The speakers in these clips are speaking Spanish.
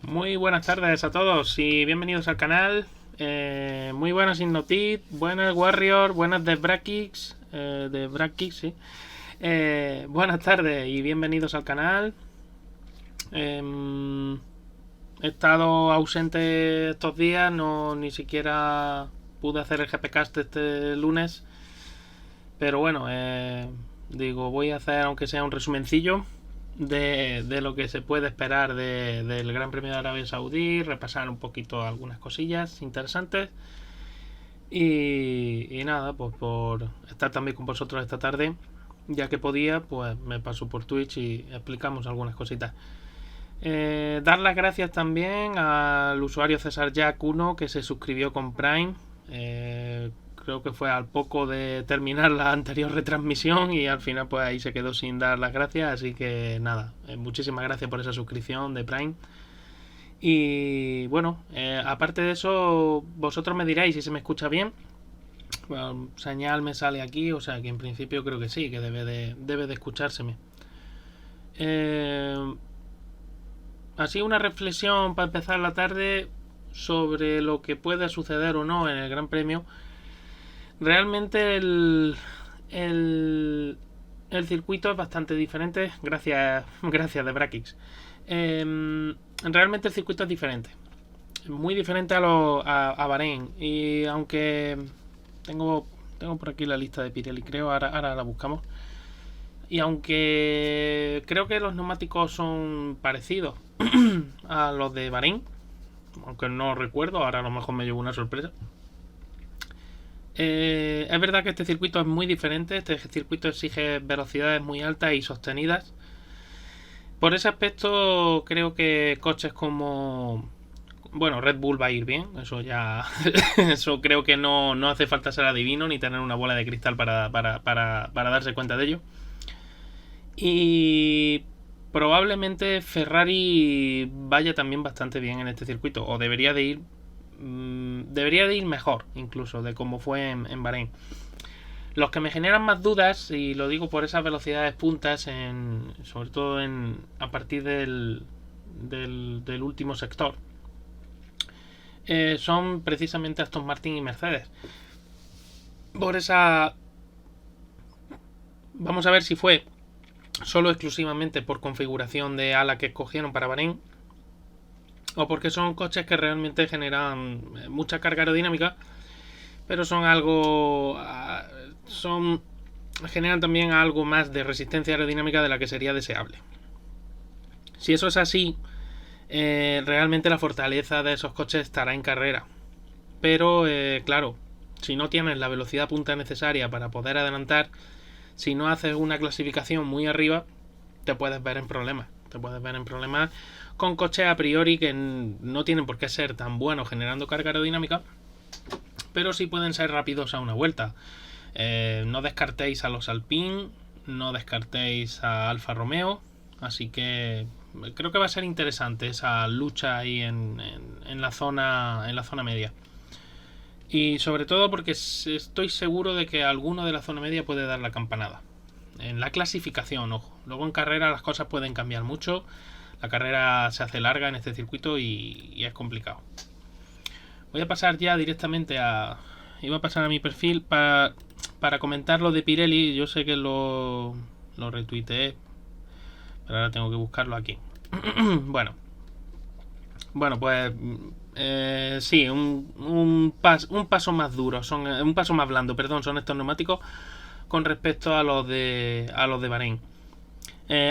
Muy buenas tardes a todos y bienvenidos al canal. Muy buenas Innotit, buenas Warrior, buenas de Brakix, sí. Buenas tardes y bienvenidos al canal. He estado ausente estos días, no ni siquiera pude hacer el GPcast este lunes. Pero bueno, digo, voy a hacer aunque sea un resumencillo de lo que se puede esperar del Gran Premio de Arabia Saudí, repasar un poquito algunas cosillas interesantes y nada, pues por estar también con vosotros esta tarde, ya que podía, pues me paso por Twitch y explicamos algunas cositas. Dar las gracias también al usuario César Jack 1 que se suscribió con Prime. Creo que fue al poco de terminar la anterior retransmisión y al final pues ahí se quedó sin dar las gracias, así que nada, muchísimas gracias por esa suscripción de Prime. Y bueno, aparte de eso, vosotros me diréis si se me escucha bien. Bueno, señal me sale aquí, o sea que en principio creo que sí, que debe de escuchárseme. Así una reflexión para empezar la tarde sobre lo que puede suceder o no en el Gran Premio. Realmente el circuito es bastante diferente. Gracias de Brakix. Realmente el circuito es diferente. Muy diferente a Bahrein. Y aunque tengo por aquí la lista de Pirelli, creo, ahora la buscamos. Y aunque creo que los neumáticos son parecidos a los de Bahrein, aunque no recuerdo, ahora a lo mejor me llevo una sorpresa. Es verdad que este circuito es muy diferente. Este circuito exige velocidades muy altas y sostenidas. Por ese aspecto creo que coches como... Bueno, Red Bull va a ir bien. Eso ya... eso creo que no hace falta ser adivino ni tener una bola de cristal para darse cuenta de ello. Y probablemente Ferrari vaya también bastante bien en este circuito. O debería de ir mejor incluso de como fue en Bahrein. Los que me generan más dudas, y lo digo por esas velocidades puntas, sobre todo a partir del último sector, son precisamente Aston Martin y Mercedes. Por esa... Vamos a ver si fue solo exclusivamente por configuración de ala que escogieron para Bahrein, o porque son coches que realmente generan mucha carga aerodinámica, pero generan también algo más de resistencia aerodinámica de la que sería deseable. Si eso es así, realmente la fortaleza de esos coches estará en carrera. Pero claro, si no tienes la velocidad punta necesaria para poder adelantar, si no haces una clasificación muy arriba, te puedes ver en problemas. Te puedes ver en problemas con coches a priori que no tienen por qué ser tan buenos generando carga aerodinámica, pero sí pueden ser rápidos a una vuelta. No descartéis a los Alpine, no descartéis a Alfa Romeo, así que creo que va a ser interesante esa lucha ahí en la zona media. Y sobre todo porque estoy seguro de que alguno de la zona media puede dar la campanada. En la clasificación, ojo. Luego en carrera las cosas pueden cambiar mucho. La carrera se hace larga en este circuito y es complicado. Voy a pasar ya directamente iba a pasar a mi perfil para comentar lo de Pirelli. Yo sé que lo retuiteé, pero ahora tengo que buscarlo aquí. Bueno, pues sí, un paso más duro, un paso más blando, perdón, son estos neumáticos con respecto a los de Bahrein.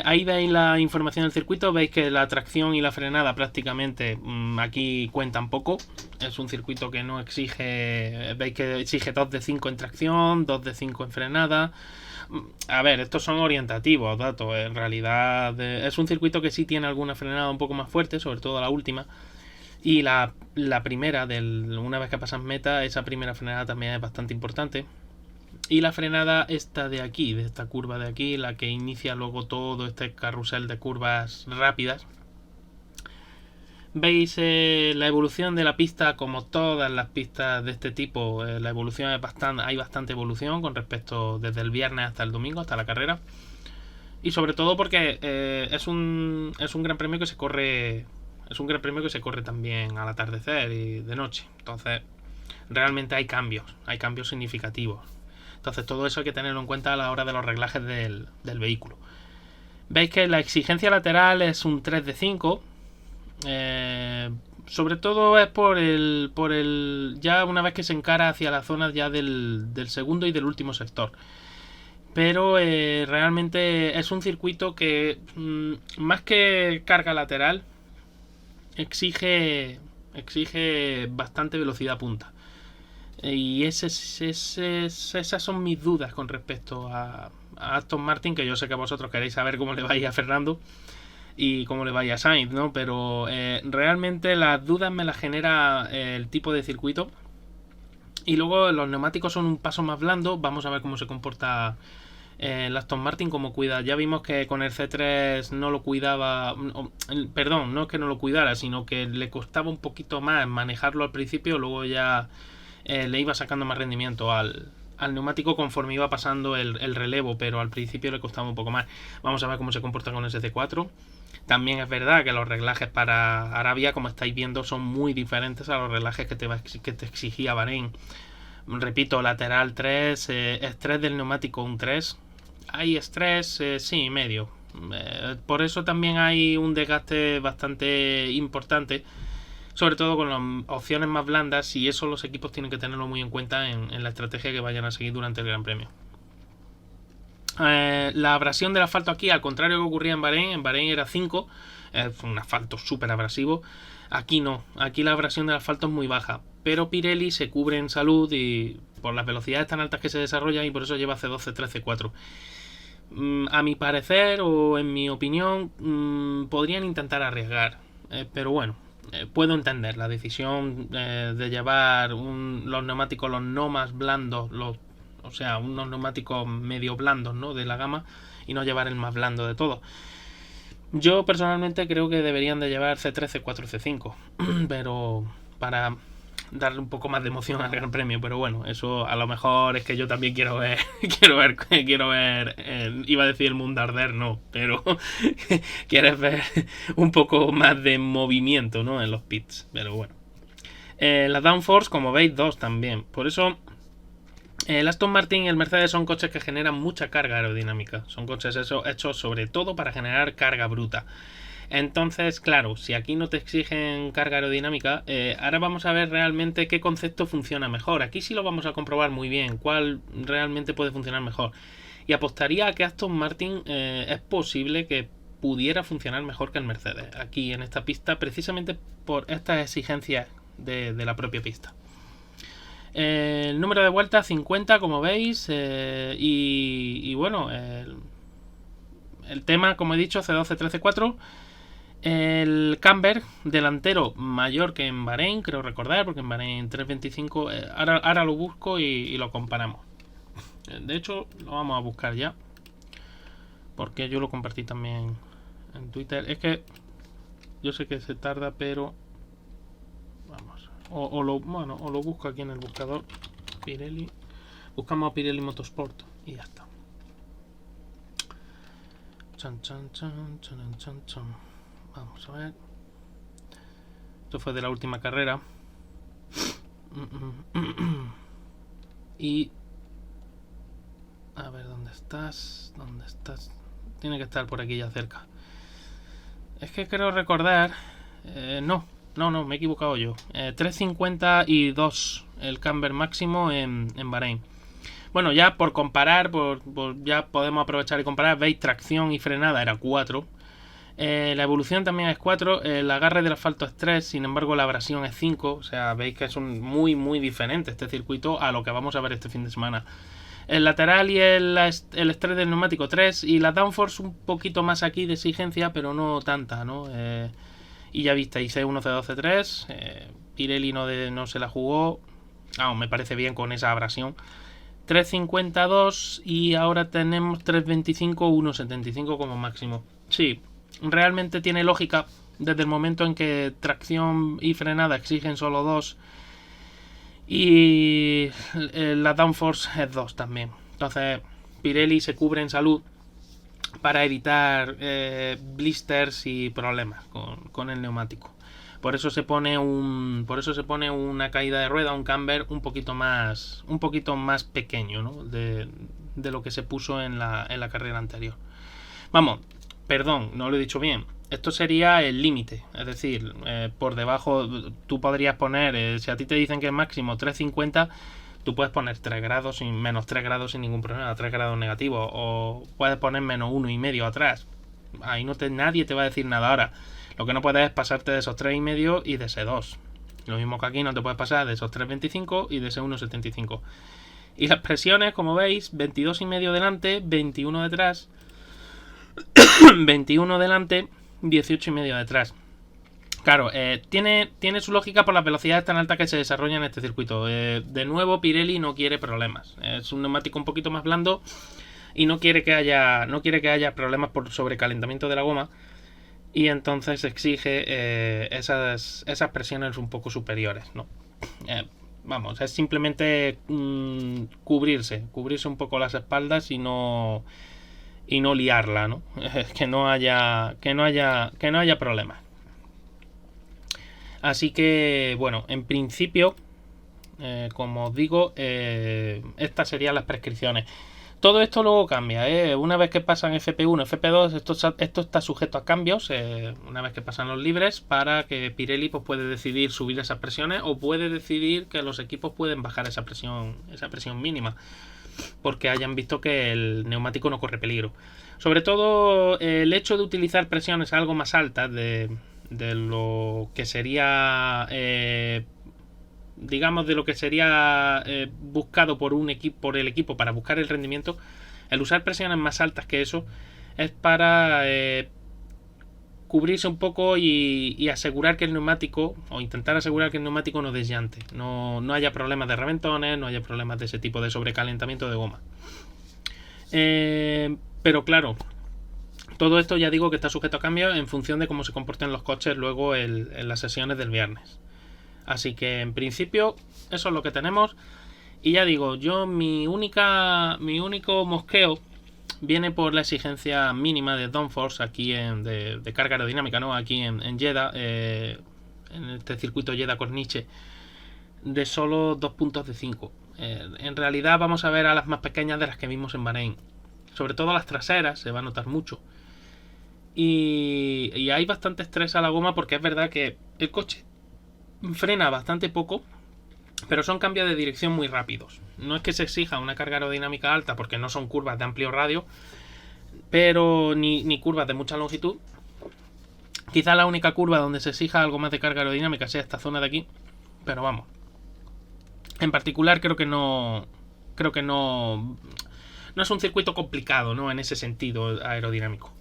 Ahí veis la información del circuito, veis que la tracción y la frenada prácticamente aquí cuentan poco. Es un circuito que no exige, veis que exige 2 de 5 en tracción, 2 de 5 en frenada. A ver, estos son orientativos datos, en realidad es un circuito que sí tiene alguna frenada un poco más fuerte, sobre todo la última. Y la primera, una vez que pasas meta, esa primera frenada también es bastante importante. Y la frenada esta de aquí, de esta curva de aquí, la que inicia luego todo este carrusel de curvas rápidas. Veis la evolución de la pista, como todas las pistas de este tipo. La evolución es hay bastante evolución con respecto desde el viernes hasta el domingo, hasta la carrera. Y sobre todo porque es un gran premio que se corre Es un Gran Premio que se corre también al atardecer y de noche. Entonces, realmente hay cambios significativos. Entonces, todo eso hay que tenerlo en cuenta a la hora de los reglajes del vehículo. Veis que la exigencia lateral es un 3 de 5. Sobre todo es por el ya una vez que se encara hacia la zona ya del segundo y del último sector. Pero realmente es un circuito que más que carga lateral exige bastante velocidad punta. Y esas son mis dudas con respecto a Aston Martin, que yo sé que vosotros queréis saber cómo le vaya a Fernando y cómo le vaya a Sainz, ¿no? Pero realmente las dudas me las genera el tipo de circuito. Y luego los neumáticos son un paso más blando. Vamos a ver cómo se comporta el Aston Martin, cómo cuida. Ya vimos que con el C3 no lo cuidaba. Perdón, no es que no lo cuidara, sino que le costaba un poquito más manejarlo al principio. Luego ya le iba sacando más rendimiento al neumático conforme iba pasando el relevo, pero al principio le costaba un poco más. Vamos a ver cómo se comporta con ese C4. También es verdad que los reglajes para Arabia, como estáis viendo, son muy diferentes a los reglajes que te exigía Bahrein. Repito, lateral 3, estrés del neumático un 3. Hay estrés, sí, medio. Por eso también hay un desgaste bastante importante, sobre todo con las opciones más blandas, y eso los equipos tienen que tenerlo muy en cuenta en la estrategia que vayan a seguir durante el Gran Premio. La abrasión del asfalto aquí, al contrario que ocurría en Bahrein era 5, es un asfalto súper abrasivo. Aquí no, aquí la abrasión del asfalto es muy baja, pero Pirelli se cubre en salud y por las velocidades tan altas que se desarrollan, y por eso lleva C2, C3, C4. A mi parecer o en mi opinión podrían intentar arriesgar, pero bueno, puedo entender la decisión de llevar los neumáticos los no más blandos, o sea, unos neumáticos medio blandos, ¿no?, de la gama, y no llevar el más blando de todo. Yo personalmente creo que deberían de llevar C3, C4, C5, pero para darle un poco más de emoción al Gran Premio. Pero bueno, eso a lo mejor es que yo también quiero ver iba a decir el mundo arder, no, pero quieres ver un poco más de movimiento, ¿no?, en los pits. Pero bueno, la downforce, como veis, 2 también. Por eso el Aston Martin y el Mercedes son coches que generan mucha carga aerodinámica. Son coches hechos sobre todo para generar carga bruta. Entonces, claro, si aquí no te exigen carga aerodinámica, ahora vamos a ver realmente qué concepto funciona mejor. Aquí sí lo vamos a comprobar muy bien, cuál realmente puede funcionar mejor. Y apostaría a que Aston Martin es posible que pudiera funcionar mejor que el Mercedes aquí en esta pista, precisamente por estas exigencias de la propia pista. El número de vueltas 50, como veis, y bueno, el tema, como he dicho, C12, 13, 4. El camber delantero mayor que en Bahrein, creo recordar, porque en Bahrein 325. Ahora lo busco y lo comparamos. De hecho, lo vamos a buscar ya, porque yo lo compartí también en Twitter. Es que yo sé que se tarda, pero vamos. O lo busco aquí en el buscador. Pirelli. Buscamos a Pirelli Motorsport y ya está. Chan, chan, chan, chan, chan, chan. Vamos a ver. Esto fue de la última carrera. Y a ver, ¿dónde estás? ¿Dónde estás? Tiene que estar por aquí ya cerca. Es que creo recordar. No, me he equivocado yo. 3.52 el camber máximo en Bahrein. Bueno, ya por comparar, ya podemos aprovechar y comparar. Veis, tracción y frenada era 4. La evolución también es 4. El agarre del asfalto es 3. Sin embargo, la abrasión es 5. O sea, veis que es muy, muy diferente este circuito a lo que vamos a ver este fin de semana. El lateral y el estrés del neumático 3. Y la downforce un poquito más aquí de exigencia, pero no tanta, ¿no? Y ya visteis, C1, C2, C3. Pirelli no se la jugó. Me parece bien con esa abrasión. 3.52 y ahora tenemos 3.25, 1.75 como máximo. Sí, realmente tiene lógica desde el momento en que tracción y frenada exigen solo 2 y la downforce es 2 también. Entonces Pirelli se cubre en salud para evitar blisters y problemas con el neumático. Por eso se pone una caída de rueda, un camber un poquito más pequeño, ¿no? de lo que se puso en la carrera anterior. Vamos, perdón, no lo he dicho bien. Esto sería el límite, es decir, por debajo tú podrías poner, si a ti te dicen que es máximo 350, tú puedes poner 3 grados, menos 3 grados sin ningún problema, 3 grados negativos, o puedes poner menos 1,5 atrás. Ahí nadie te va a decir nada. Ahora, lo que no puedes es pasarte de esos 3,5 y de ese 2. Lo mismo que aquí, no te puedes pasar de esos 3,25 y de ese 1,75. Y las presiones, como veis, 22,5 delante, 21 detrás, 21 delante, 18,5 detrás. Claro, tiene su lógica por las velocidades tan altas que se desarrollan en este circuito. De nuevo, Pirelli no quiere problemas. Es un neumático un poquito más blando y no quiere que haya problemas por sobrecalentamiento de la goma. Y entonces exige esas presiones un poco superiores, ¿no? Vamos, es simplemente cubrirse un poco las espaldas y no liarla, ¿no? que no haya problemas. Así que, bueno, en principio, como os digo, estas serían las prescripciones. Todo esto luego cambia, una vez que pasan FP1, FP2, esto está sujeto a cambios, una vez que pasan los libres, para que Pirelli pues, puede decidir subir esas presiones o puede decidir que los equipos pueden bajar esa presión mínima, porque hayan visto que el neumático no corre peligro. Sobre todo el hecho de utilizar presiones algo más altas de lo que sería digamos de lo que sería buscado por el equipo para buscar el rendimiento. El usar presiones más altas que eso es para cubrirse un poco y asegurar que el neumático, o intentar asegurar que el neumático no desllante, no haya problemas de reventones, no haya problemas de ese tipo de sobrecalentamiento de goma. Pero claro, todo esto ya digo que está sujeto a cambio en función de cómo se comporten los coches luego en las sesiones del viernes. Así que en principio eso es lo que tenemos. Y ya digo, yo mi único mosqueo viene por la exigencia mínima de downforce aquí de carga aerodinámica, ¿no? Aquí en Jeddah, en este circuito Jeddah-Corniche, de solo 2 puntos de 5. En realidad vamos a ver a las más pequeñas de las que vimos en Bahrein. Sobre todo las traseras se va a notar mucho. Y hay bastante estrés a la goma porque es verdad que el coche frena bastante poco, pero son cambios de dirección muy rápidos. No es que se exija una carga aerodinámica alta porque no son curvas de amplio radio, pero ni curvas de mucha longitud. Quizá la única curva donde se exija algo más de carga aerodinámica sea esta zona de aquí, pero vamos. En particular creo que no es un circuito complicado, ¿no? En ese sentido aerodinámico.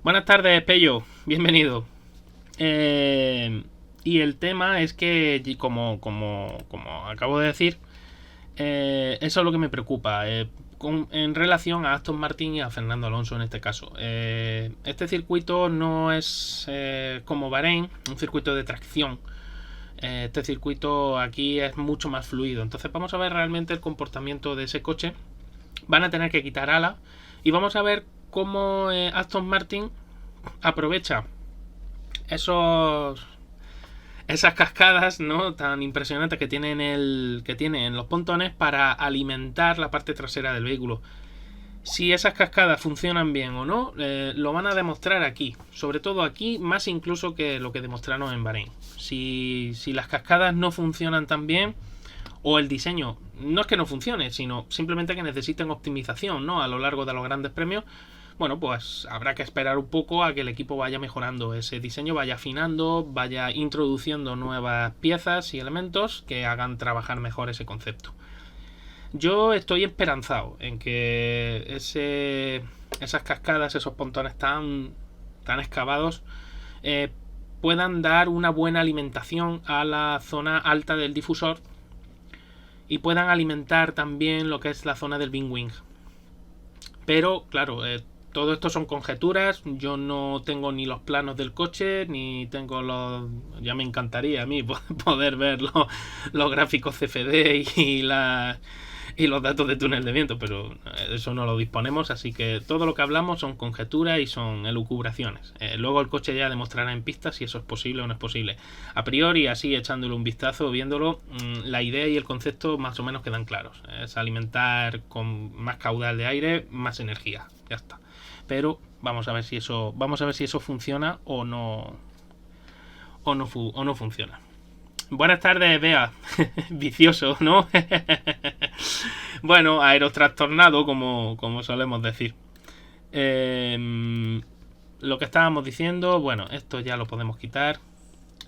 Buenas tardes, Pello, bienvenido. Y el tema es que, como acabo de decir, eso es lo que me preocupa en relación a Aston Martin y a Fernando Alonso en este caso. Este circuito no es como Bahrein, un circuito de tracción. Este circuito aquí es mucho más fluido. Entonces vamos a ver realmente el comportamiento de ese coche. Van a tener que quitar ala y vamos a ver cómo Aston Martin aprovecha esas cascadas, ¿no? Tan impresionantes que tiene en los pontones para alimentar la parte trasera del vehículo. Si esas cascadas funcionan bien o no, lo van a demostrar aquí. Sobre todo aquí, más incluso que lo que demostraron en Bahrein. Si las cascadas no funcionan tan bien, o el diseño no es que no funcione, sino simplemente que necesiten optimización, ¿no? A lo largo de los grandes premios, bueno, pues habrá que esperar un poco a que el equipo vaya mejorando ese diseño, vaya afinando, vaya introduciendo nuevas piezas y elementos que hagan trabajar mejor ese concepto. Yo estoy esperanzado en que esas cascadas, esos pontones tan excavados, puedan dar una buena alimentación a la zona alta del difusor y puedan alimentar también lo que es la zona del Wing Wing. Pero, claro, todo esto son conjeturas. Yo no tengo ni los planos del coche, ni tengo los... Ya me encantaría a mí poder ver los gráficos CFD y y los datos de túnel de viento, pero eso no lo disponemos, así que todo lo que hablamos son conjeturas y son elucubraciones. Luego el coche ya demostrará en pista si eso es posible o no es posible. A priori, así echándole un vistazo, viéndolo, la idea y el concepto más o menos quedan claros. Es alimentar con más caudal de aire, más energía, ya está. Pero vamos a ver si eso funciona o no funciona. Buenas tardes, Bea. Vicioso, ¿no? Bueno, aerotrastornado, como solemos decir. Lo que estábamos diciendo, bueno, esto ya lo podemos quitar.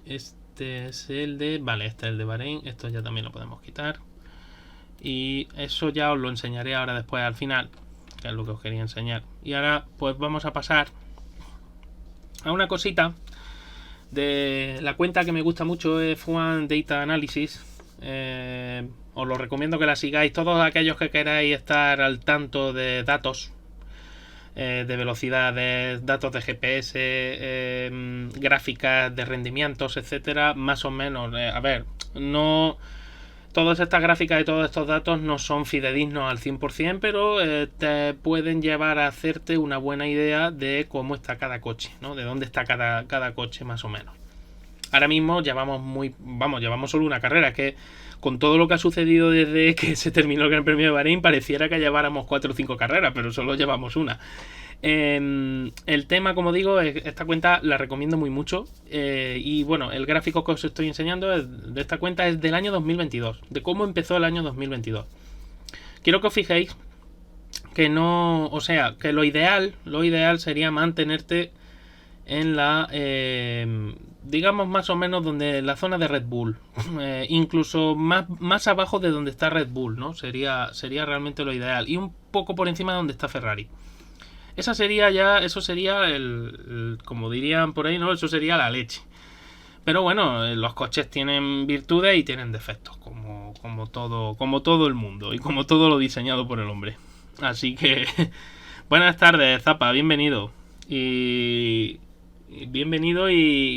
Este es el de... Vale, este es el de Bahrein. Esto ya también lo podemos quitar. Y eso ya os lo enseñaré ahora después al final, que es lo que os quería enseñar. Y ahora pues vamos a pasar a una cosita de la cuenta que me gusta mucho, es F1 Data Analysis. Os lo recomiendo que la sigáis, todos aquellos que queráis estar al tanto de datos, de velocidades, datos de GPS, gráficas de rendimientos, etcétera, más o menos. A ver, no... Todas estas gráficas y todos estos datos no son fidedignos al 100%, pero te pueden llevar a hacerte una buena idea de cómo está cada coche, ¿no? De dónde está cada coche más o menos. Ahora mismo llevamos solo una carrera, que con todo lo que ha sucedido desde que se terminó el Gran Premio de Bahrein pareciera que lleváramos 4 o 5 carreras, pero solo llevamos una. El tema, como digo, esta cuenta la recomiendo muy mucho, y bueno, el gráfico que os estoy enseñando de esta cuenta es del año 2022, de cómo empezó el año 2022. Quiero que os fijéis que no, o sea, que lo ideal sería mantenerte en la, digamos más o menos donde la zona de Red Bull, incluso más abajo de donde está Red Bull, ¿no? Sería realmente lo ideal, y un poco por encima de donde está Ferrari. Eso sería como dirían por ahí, ¿no? Eso sería la leche. Pero bueno, los coches tienen virtudes y tienen defectos, como todo el mundo y como todo lo diseñado por el hombre. Así que buenas tardes, Zapa, bienvenido. Y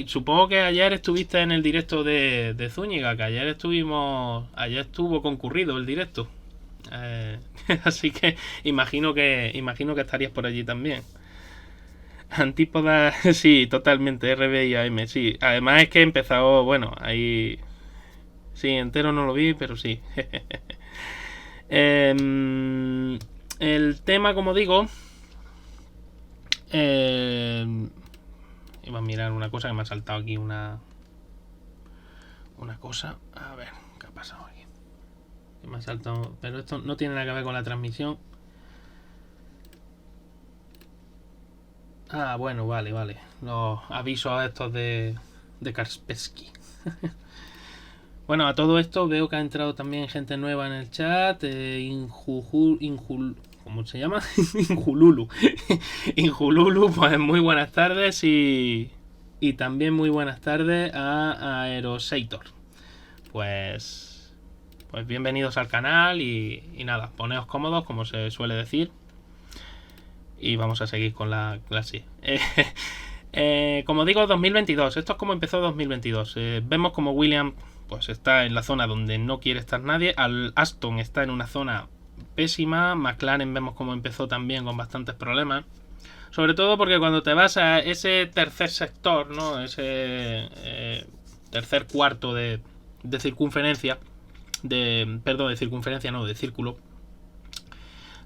supongo que ayer estuviste en el directo de Zúñiga, que ayer estuvo concurrido el directo. Así que imagino que estarías por allí también. Antípoda, sí, totalmente, RB y AM, sí. Además es que he empezado, bueno, ahí... Sí, entero no lo vi, pero sí. El tema, como digo... Iba a mirar una cosa que me ha saltado aquí, una cosa. A ver, ¿qué ha pasado aquí? Me ha saltado, pero esto no tiene nada que ver con la transmisión. Ah, bueno, vale. Los avisos estos de Kaspersky. Bueno, a todo esto veo que ha entrado también gente nueva en el chat. ¿Cómo se llama? Injululu. Injululu, pues muy buenas tardes, y también muy buenas tardes a Aerosator. Pues bienvenidos al canal y nada, poneos cómodos, como se suele decir, y vamos a seguir con la clase. Como digo, 2022, esto es como empezó 2022. Vemos como Williams pues está en la zona donde no quiere estar nadie, Aston está en una zona pésima, McLaren vemos como empezó también con bastantes problemas, sobre todo porque cuando te vas a ese tercer sector, ¿no? Ese tercer cuarto de circunferencia, de círculo,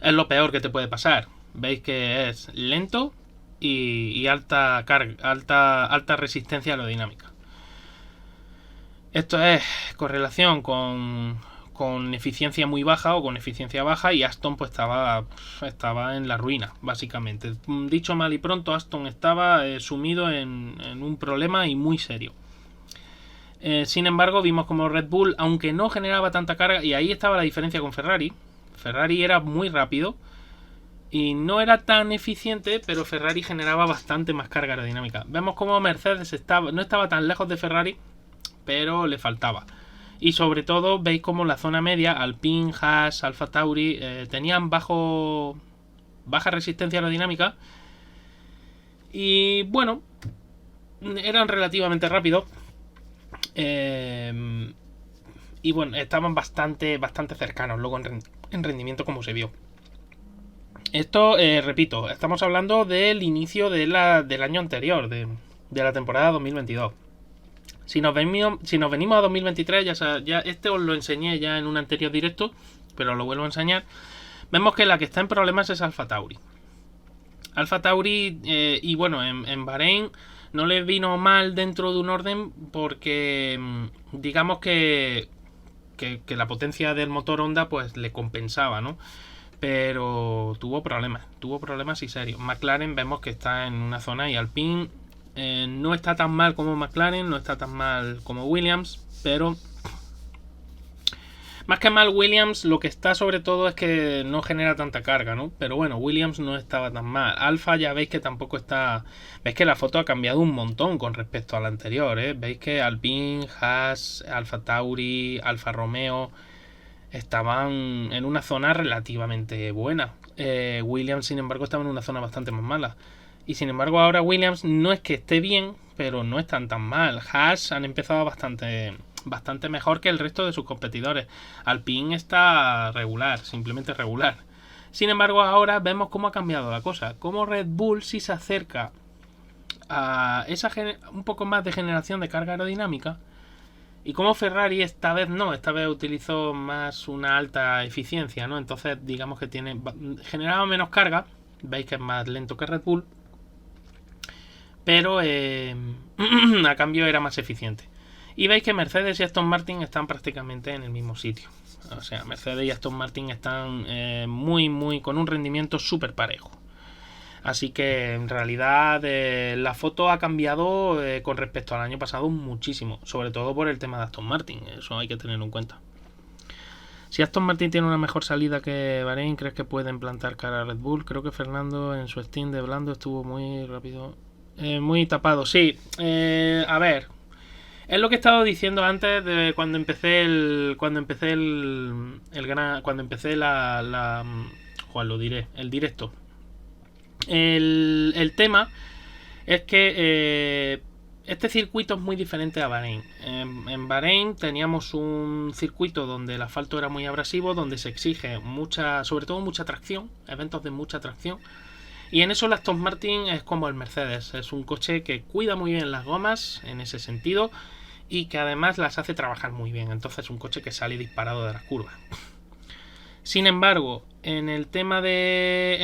es lo peor que te puede pasar. Veis que es lento y alta carga, alta resistencia aerodinámica. Esto es correlación con eficiencia muy baja o con eficiencia baja, y Aston pues estaba en la ruina, básicamente. Dicho mal y pronto, Aston estaba sumido en un problema y muy serio. Sin embargo, vimos como Red Bull, aunque no generaba tanta carga, y ahí estaba la diferencia con Ferrari. Ferrari era muy rápido y no era tan eficiente, pero Ferrari generaba bastante más carga aerodinámica. Vemos como Mercedes no estaba tan lejos de Ferrari, pero le faltaba. Y sobre todo veis como la zona media, Alpine, Haas, Alfa Tauri, tenían baja resistencia aerodinámica, y bueno, eran relativamente rápidos. Y bueno, estaban bastante cercanos luego en rendimiento como se vio. Esto, repito, estamos hablando del inicio del año anterior, de la temporada 2022. Si nos venimos a 2023, ya este os lo enseñé ya en un anterior directo, pero lo vuelvo a enseñar. Vemos que la que está en problemas es AlphaTauri. AlphaTauri, y bueno, en Bahrein no le vino mal dentro de un orden porque digamos que la potencia del motor Honda pues le compensaba, ¿no? Pero tuvo problemas y serios. McLaren vemos que está en una zona y Alpine no está tan mal como McLaren, no está tan mal como Williams, pero más que mal Williams, lo que está sobre todo es que no genera tanta carga, ¿no? Pero bueno, Williams no estaba tan mal. Alfa ya veis que tampoco está... Veis que la foto ha cambiado un montón con respecto a la anterior, ¿eh? Veis que Alpine, Haas, AlphaTauri, Alfa Romeo estaban en una zona relativamente buena. Williams, sin embargo, estaba en una zona bastante más mala. Y sin embargo, ahora Williams no es que esté bien, pero no están tan mal. Haas han empezado bastante mejor que el resto de sus competidores. Alpine está regular, simplemente regular. Sin embargo, ahora vemos cómo ha cambiado la cosa. Cómo Red Bull sí se acerca a un poco más de generación de carga aerodinámica. Y como Ferrari esta vez utilizó más una alta eficiencia, ¿no? Entonces digamos que generaba menos carga. Veis que es más lento que Red Bull. Pero a cambio era más eficiente. Y veis que Mercedes y Aston Martin están prácticamente en el mismo sitio. O sea, Mercedes y Aston Martin están con un rendimiento súper parejo. Así que en realidad la foto ha cambiado con respecto al año pasado muchísimo. Sobre todo por el tema de Aston Martin. Eso hay que tenerlo en cuenta. Si Aston Martin tiene una mejor salida que Bahrein, ¿crees que pueden plantar cara a Red Bull? Creo que Fernando en su Steam de blando estuvo muy rápido. Muy tapado, sí. A ver, es lo que he estado diciendo antes de cuando empecé el directo. El tema es que este circuito es muy diferente a Bahrein. En Bahrein teníamos un circuito donde el asfalto era muy abrasivo, donde se exige sobre todo mucha tracción, eventos de mucha tracción. Y en eso el Aston Martin es como el Mercedes, es un coche que cuida muy bien las gomas en ese sentido y que además las hace trabajar muy bien. Entonces es un coche que sale disparado de las curvas. Sin embargo, en el tema de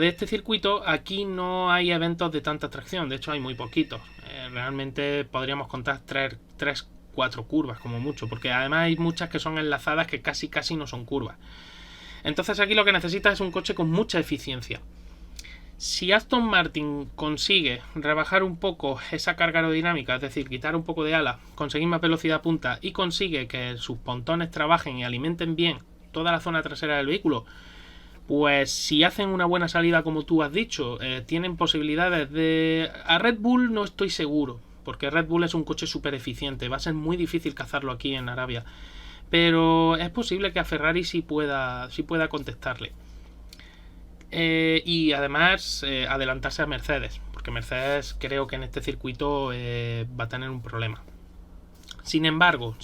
este circuito, aquí no hay eventos de tanta tracción, de hecho hay muy poquitos. Realmente podríamos contar 3-4 curvas como mucho, porque además hay muchas que son enlazadas que casi no son curvas. Entonces aquí lo que necesitas es un coche con mucha eficiencia. Si Aston Martin consigue rebajar un poco esa carga aerodinámica, es decir, quitar un poco de ala, conseguir más velocidad punta y consigue que sus pontones trabajen y alimenten bien toda la zona trasera del vehículo, pues si hacen una buena salida como tú has dicho, tienen posibilidades de... A Red Bull no estoy seguro, porque Red Bull es un coche súper eficiente, va a ser muy difícil cazarlo aquí en Arabia, pero es posible que a Ferrari sí pueda contestarle. Y además adelantarse a Mercedes, porque Mercedes creo que en este circuito va a tener un problema. Sin embargo,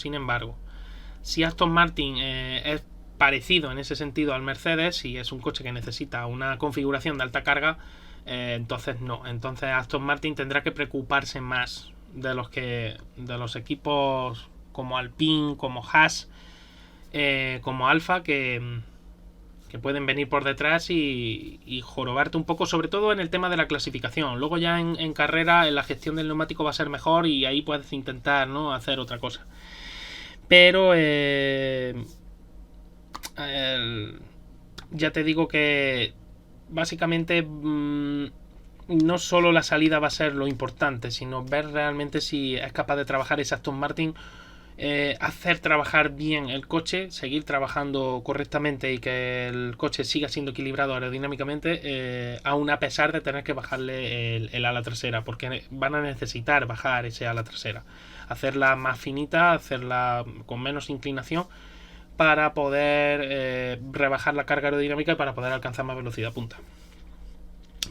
si Aston Martin es parecido en ese sentido al Mercedes y es un coche que necesita una configuración de alta carga, entonces Aston Martin tendrá que preocuparse más de los equipos como Alpine, como Haas, como Alfa, que pueden venir por detrás y jorobarte un poco, sobre todo en el tema de la clasificación. Luego ya en carrera la gestión del neumático va a ser mejor y ahí puedes intentar, ¿no?, hacer otra cosa. Pero ya te digo que básicamente no solo la salida va a ser lo importante, sino ver realmente si es capaz de trabajar ese Aston Martin, hacer trabajar bien el coche, seguir trabajando correctamente y que el coche siga siendo equilibrado aerodinámicamente, aún a pesar de tener que bajarle el ala trasera, porque van a necesitar bajar ese ala trasera, hacerla más finita, hacerla con menos inclinación para poder rebajar la carga aerodinámica y para poder alcanzar más velocidad punta.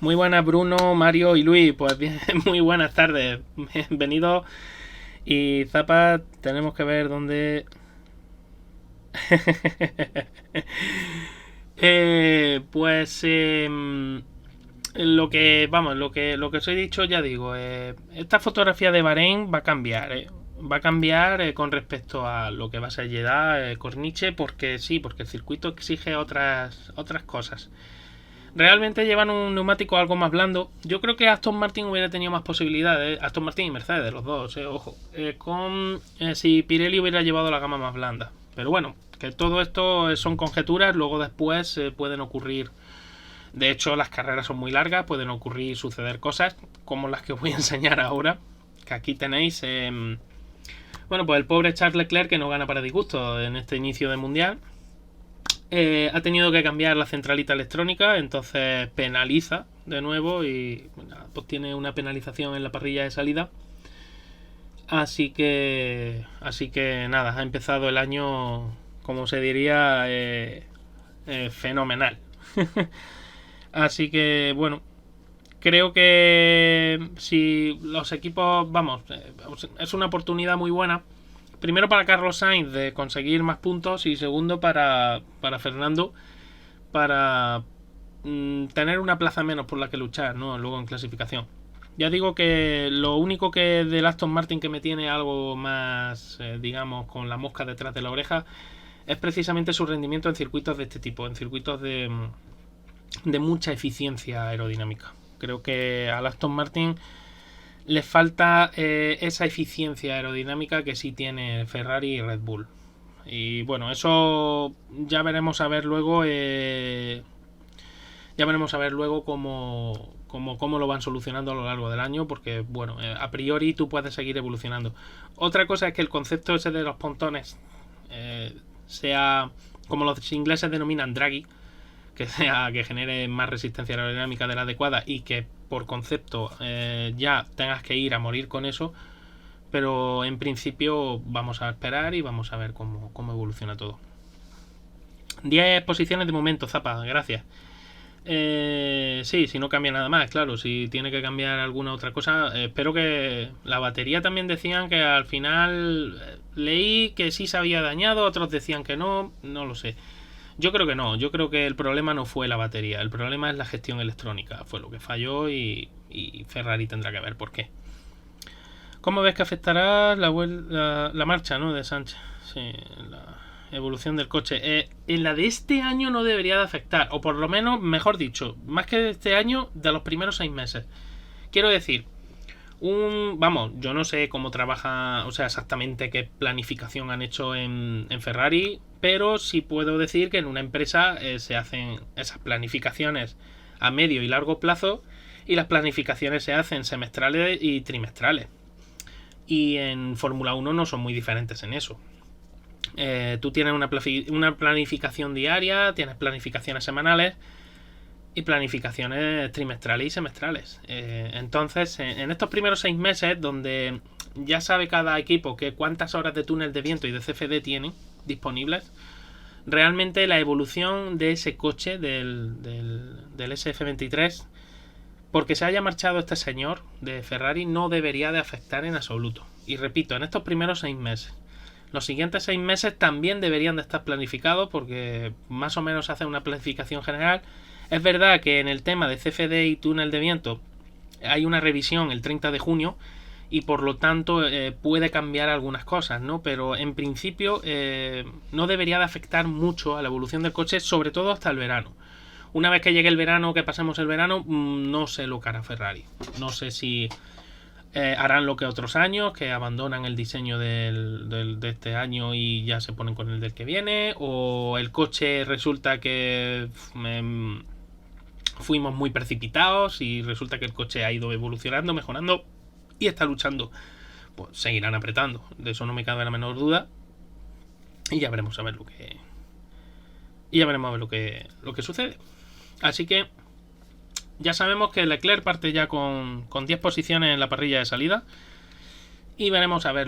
Muy buenas, Bruno, Mario y Luis. Pues bien, muy buenas tardes. Bienvenidos. Y Zapa, tenemos que ver dónde... Pues lo que vamos, lo que os he dicho, ya digo, esta fotografía de Bahrein va a cambiar, va a cambiar con respecto a lo que va a ser Jeddah, Corniche, porque sí, porque el circuito exige otras cosas. Realmente llevan un neumático algo más blando. Yo creo que Aston Martin hubiera tenido más posibilidades. Aston Martin y Mercedes, los dos, ojo. Si Pirelli hubiera llevado la gama más blanda. Pero bueno, que todo esto son conjeturas. Luego después pueden ocurrir. De hecho, las carreras son muy largas. Pueden ocurrir, suceder cosas como las que os voy a enseñar ahora. Que aquí tenéis. Bueno, pues el pobre Charles Leclerc, que no gana para disgusto en este inicio de mundial. Ha tenido que cambiar la centralita electrónica, entonces penaliza de nuevo y pues tiene una penalización en la parrilla de salida. Así que nada, ha empezado el año, como se diría, fenomenal. Así que bueno, creo que si los equipos, vamos, es una oportunidad muy buena. Primero para Carlos Sainz de conseguir más puntos y segundo para Fernando para tener una plaza menos por la que luchar, ¿no? Luego en clasificación. Ya digo que lo único que del Aston Martin que me tiene algo más, digamos, con la mosca detrás de la oreja es precisamente su rendimiento en circuitos de este tipo, en circuitos de mucha eficiencia aerodinámica. Creo que al Aston Martin le falta esa eficiencia aerodinámica que sí tiene Ferrari y Red Bull. Y bueno, eso ya veremos a ver luego. Ya veremos a ver luego cómo lo van solucionando a lo largo del año, porque bueno, a priori tú puedes seguir evolucionando. Otra cosa es que el concepto ese de los pontones sea, como los ingleses denominan, draggy, que genere más resistencia aerodinámica de la adecuada y que por concepto ya tengas que ir a morir con eso. Pero en principio vamos a esperar y vamos a ver cómo evoluciona todo. 10 posiciones de momento, Zapa, gracias. Sí, si no cambia nada más, claro. Si tiene que cambiar alguna otra cosa, espero que la batería también decían que al final leí que sí se había dañado, otros decían que no lo sé. Yo creo que no, yo creo que el problema no fue la batería, el problema es la gestión electrónica, fue lo que falló y Ferrari tendrá que ver por qué. ¿Cómo ves que afectará la marcha, ¿no?, de Sánchez? Sí, la evolución del coche. En la de este año no debería de afectar, o por lo menos, mejor dicho, más que de este año, de los primeros 6 meses. Quiero decir, vamos, yo no sé cómo trabaja, o sea, exactamente qué planificación han hecho en Ferrari, pero sí puedo decir que en una empresa se hacen esas planificaciones a medio y largo plazo y las planificaciones se hacen semestrales y trimestrales. Y en Fórmula 1 no son muy diferentes en eso. Tú tienes una planificación diaria, tienes planificaciones semanales y planificaciones trimestrales y semestrales. Entonces, en estos primeros 6 meses, donde ya sabe cada equipo que cuántas horas de túnel de viento y de CFD tienen disponibles, realmente la evolución de ese coche, del SF23, porque se haya marchado este señor de Ferrari, no debería de afectar en absoluto. Y repito, en estos primeros 6 meses. Los siguientes 6 meses también deberían de estar planificados porque más o menos hace una planificación general. Es verdad que en el tema de CFD y túnel de viento hay una revisión el 30 de junio y por lo tanto puede cambiar algunas cosas, ¿no? Pero en principio no debería de afectar mucho a la evolución del coche, sobre todo hasta el verano. Una vez que llegue el verano, que pasemos el verano, no sé lo que hará Ferrari. No sé si harán lo que otros años, que abandonan el diseño de este año y ya se ponen con el del que viene, o el coche resulta que fuimos muy precipitados y resulta que el coche ha ido evolucionando, mejorando y está luchando. Pues seguirán apretando, de eso no me cabe la menor duda y ya veremos a ver lo que sucede. Así que ya sabemos que Leclerc parte ya con 10 posiciones en la parrilla de salida. Y veremos a ver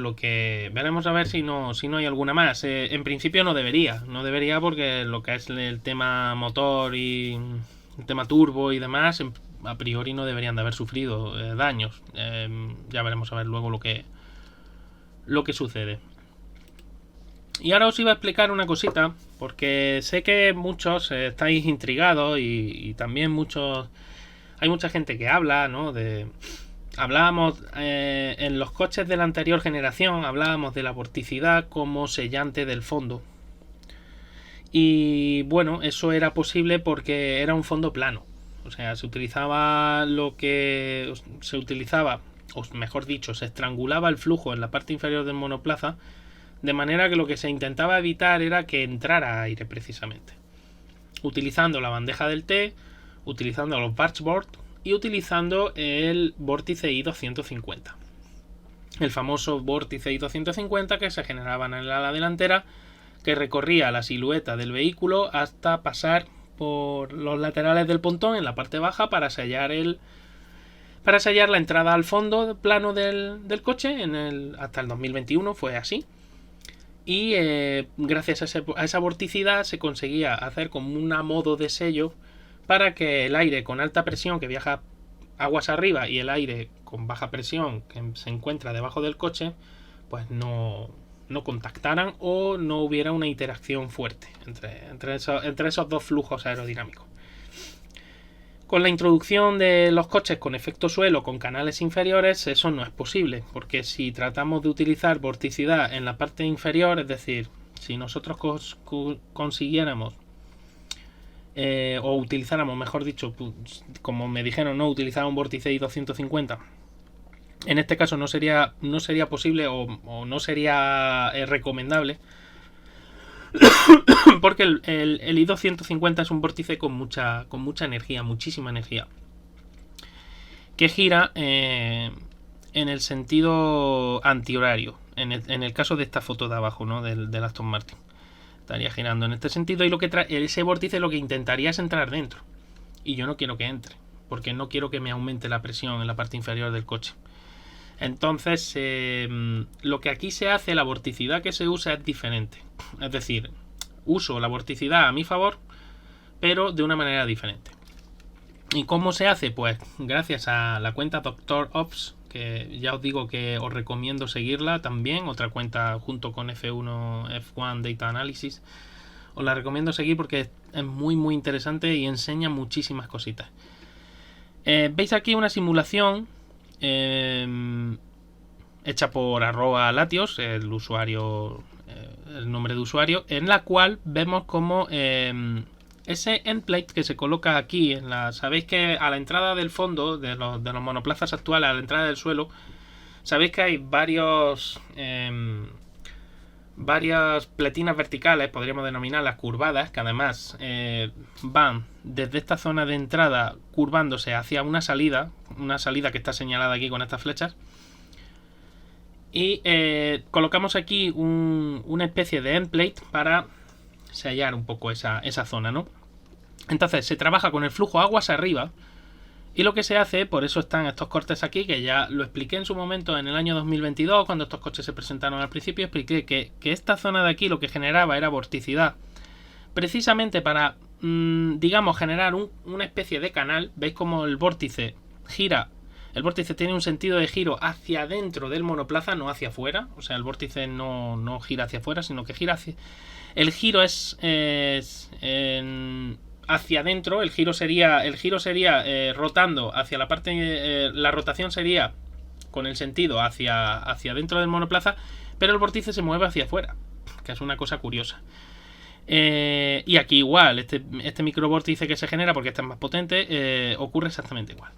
si no hay alguna más. En principio no debería porque lo que es el tema motor y el tema turbo y demás, a priori no deberían de haber sufrido daños. Ya veremos a ver luego lo que sucede. Y ahora os iba a explicar una cosita, porque sé que muchos estáis intrigados y también hay mucha gente que habla, ¿no? Hablábamos en los coches de la anterior generación, hablábamos de la vorticidad como sellante del fondo. Y bueno, eso era posible porque era un fondo plano. O sea, se utilizaba o mejor dicho, se estrangulaba el flujo en la parte inferior del monoplaza, de manera que lo que se intentaba evitar era que entrara aire precisamente. Utilizando la bandeja del T, utilizando los bargeboard y utilizando el vórtice I250. El famoso vórtice I250 que se generaba en el ala delantera, que recorría la silueta del vehículo hasta pasar por los laterales del pontón en la parte baja para sellar la entrada al fondo plano del coche hasta el 2021 fue así. Y gracias a esa vorticidad se conseguía hacer como un modo de sello para que el aire con alta presión que viaja aguas arriba y el aire con baja presión que se encuentra debajo del coche pues no contactaran o no hubiera una interacción fuerte entre esos dos flujos aerodinámicos. Con la introducción de los coches con efecto suelo con canales inferiores, eso no es posible, porque si tratamos de utilizar vorticidad en la parte inferior, es decir, si nosotros consiguiéramos o utilizáramos, mejor dicho, como me dijeron, no utilizar un vórtice I250, en este caso no sería posible o no sería recomendable, porque el I250 es un vórtice con mucha energía, muchísima energía, que gira en el sentido antihorario, en el caso de esta foto de abajo, ¿no? del Aston Martin. Estaría girando en este sentido y ese vórtice lo que intentaría es entrar dentro. Y yo no quiero que entre, porque no quiero que me aumente la presión en la parte inferior del coche. Entonces, lo que aquí se hace, la vorticidad que se usa es diferente. Es decir, uso la vorticidad a mi favor, pero de una manera diferente. ¿Y cómo se hace? Pues gracias a la cuenta Dr. Ops, que ya os digo que os recomiendo seguirla también, otra cuenta junto con F1 Data Analysis. Os la recomiendo seguir porque es muy muy interesante y enseña muchísimas cositas. Veis aquí una simulación hecha por @latios, el usuario, el nombre de usuario, en la cual vemos como ese endplate que se coloca aquí sabéis que a la entrada del fondo de los monoplazas actuales, a la entrada del suelo, sabéis que hay varias pletinas verticales, podríamos denominarlas curvadas, que además van desde esta zona de entrada curvándose hacia una salida que está señalada aquí con estas flechas, y colocamos aquí una especie de endplate para sellar un poco esa zona, ¿no? Entonces se trabaja con el flujo aguas arriba y lo que se hace, por eso están estos cortes aquí, que ya lo expliqué en su momento en el año 2022 cuando estos coches se presentaron al principio. Expliqué que esta zona de aquí lo que generaba era vorticidad, precisamente para digamos generar una especie de canal. Veis como el vórtice gira. El vórtice tiene un sentido de giro hacia adentro del monoplaza, no hacia afuera. O sea, el vórtice no gira hacia afuera, sino que gira hacia... El giro es hacia adentro. El giro sería rotando hacia la parte... la rotación sería con el sentido hacia adentro del monoplaza, pero el vórtice se mueve hacia afuera, que es una cosa curiosa. Y aquí igual, este microvórtice que se genera, porque este es más potente, ocurre exactamente igual.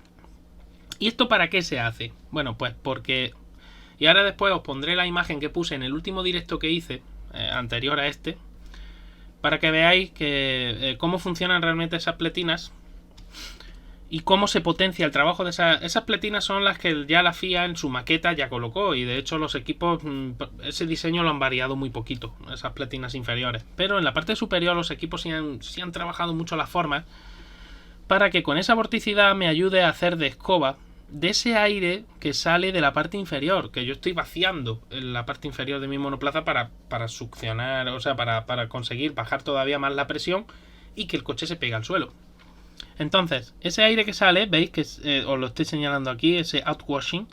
¿Y esto para qué se hace? Bueno, pues porque... Y ahora después os pondré la imagen que puse en el último directo que hice, anterior a este, para que veáis cómo funcionan realmente esas pletinas y cómo se potencia el trabajo de esas pletinas. Son las que ya la FIA en su maqueta ya colocó, y de hecho los equipos ese diseño lo han variado muy poquito, esas pletinas inferiores, pero en la parte superior los equipos sí han trabajado mucho las formas para que con esa vorticidad me ayude a hacer de escoba de ese aire que sale de la parte inferior, que yo estoy vaciando en la parte inferior de mi monoplaza para succionar, o sea, para conseguir bajar todavía más la presión y que el coche se pegue al suelo. Entonces, ese aire que sale, veis que os lo estoy señalando aquí, ese outwashing,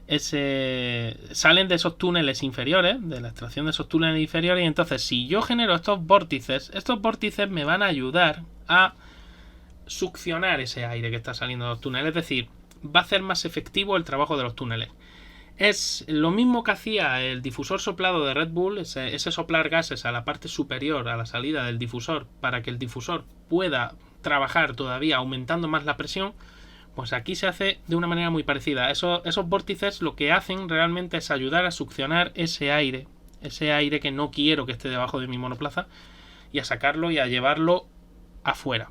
salen de esos túneles inferiores, de la extracción de esos túneles inferiores, y entonces si yo genero estos vórtices me van a ayudar a succionar ese aire que está saliendo de los túneles, es decir, va a hacer más efectivo el trabajo de los túneles. Es lo mismo que hacía el difusor soplado de Red Bull, ese soplar gases a la parte superior, a la salida del difusor, para que el difusor pueda trabajar todavía aumentando más la presión. Pues aquí se hace de una manera muy parecida. Esos vórtices lo que hacen realmente es ayudar a succionar ese aire que no quiero que esté debajo de mi monoplaza, y a sacarlo y a llevarlo afuera,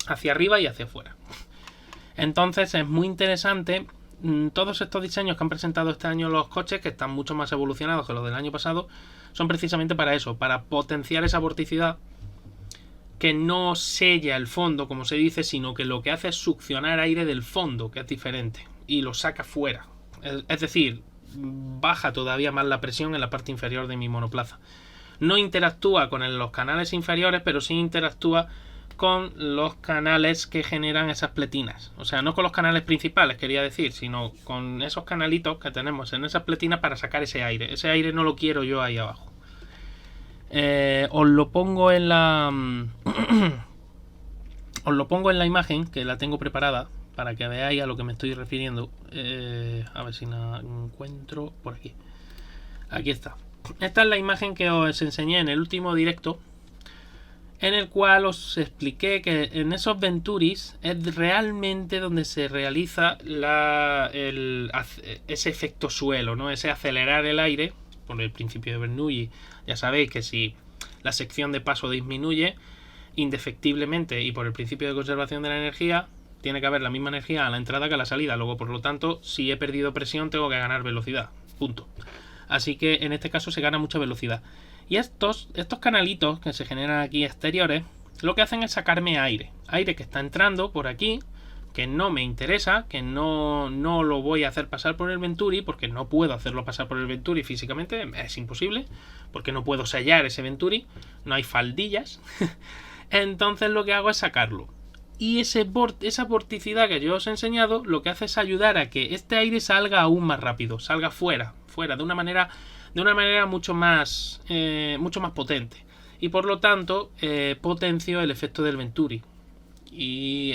hacia arriba y hacia afuera. Entonces es muy interesante. Todos estos diseños que han presentado este año los coches, que están mucho más evolucionados que los del año pasado, son precisamente para eso, para potenciar esa vorticidad que no sella el fondo, como se dice, sino que lo que hace es succionar aire del fondo, que es diferente, y lo saca fuera. Es decir, baja todavía más la presión en la parte inferior de mi monoplaza. No interactúa con los canales inferiores, pero sí interactúa con los canales que generan esas pletinas. O sea, no con los canales principales, quería decir, sino con esos canalitos que tenemos en esas pletinas para sacar ese aire. Ese aire no lo quiero yo ahí abajo. Os lo pongo en la os lo pongo en la imagen, que la tengo preparada para que veáis a lo que me estoy refiriendo. A ver si la encuentro por aquí. Aquí está. Esta es la imagen que os enseñé en el último directo, en el cual os expliqué que en esos Venturis es realmente donde se realiza ese efecto suelo, ¿no? Ese acelerar el aire por el principio de Bernoulli. Ya sabéis que si la sección de paso disminuye indefectiblemente y por el principio de conservación de la energía, tiene que haber la misma energía a la entrada que a la salida. Luego, por lo tanto, si he perdido presión, tengo que ganar velocidad. Punto. Así que en este caso se gana mucha velocidad. Y estos canalitos que se generan aquí exteriores, lo que hacen es sacarme aire. Aire que está entrando por aquí, que no me interesa, que no lo voy a hacer pasar por el Venturi, porque no puedo hacerlo pasar por el Venturi físicamente, es imposible, porque no puedo sellar ese Venturi, no hay faldillas. Entonces lo que hago es sacarlo. Y esa vorticidad que yo os he enseñado, lo que hace es ayudar a que este aire salga aún más rápido, salga fuera, de una manera mucho más potente. Y por lo tanto, potencio el efecto del Venturi. Y